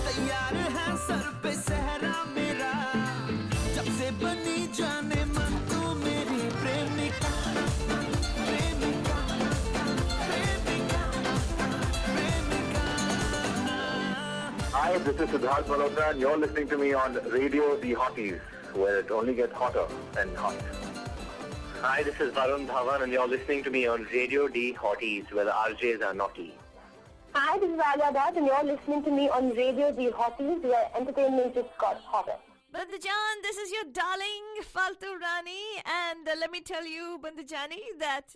तैयार है सर पे सहरा मेरा जब से बनी जाने मन तू मेरी प्रेमिका प्रेमिका प्रेमिका प्रेमिका Hi, this is Siddharth Malhotra and you're listening to me on Radio The Hotties, where it only gets hotter and hot. Hi, this is Varun Dhawan and you're listening to me on Radio The Hotties, where the RJs are naughty. Hi, this is Alia Bhatt, and you're listening to me on Radio The Hotties, where entertainment just got hotter. Bandajan, this is your darling Faltu Rani, and let me tell you, Bandajani, that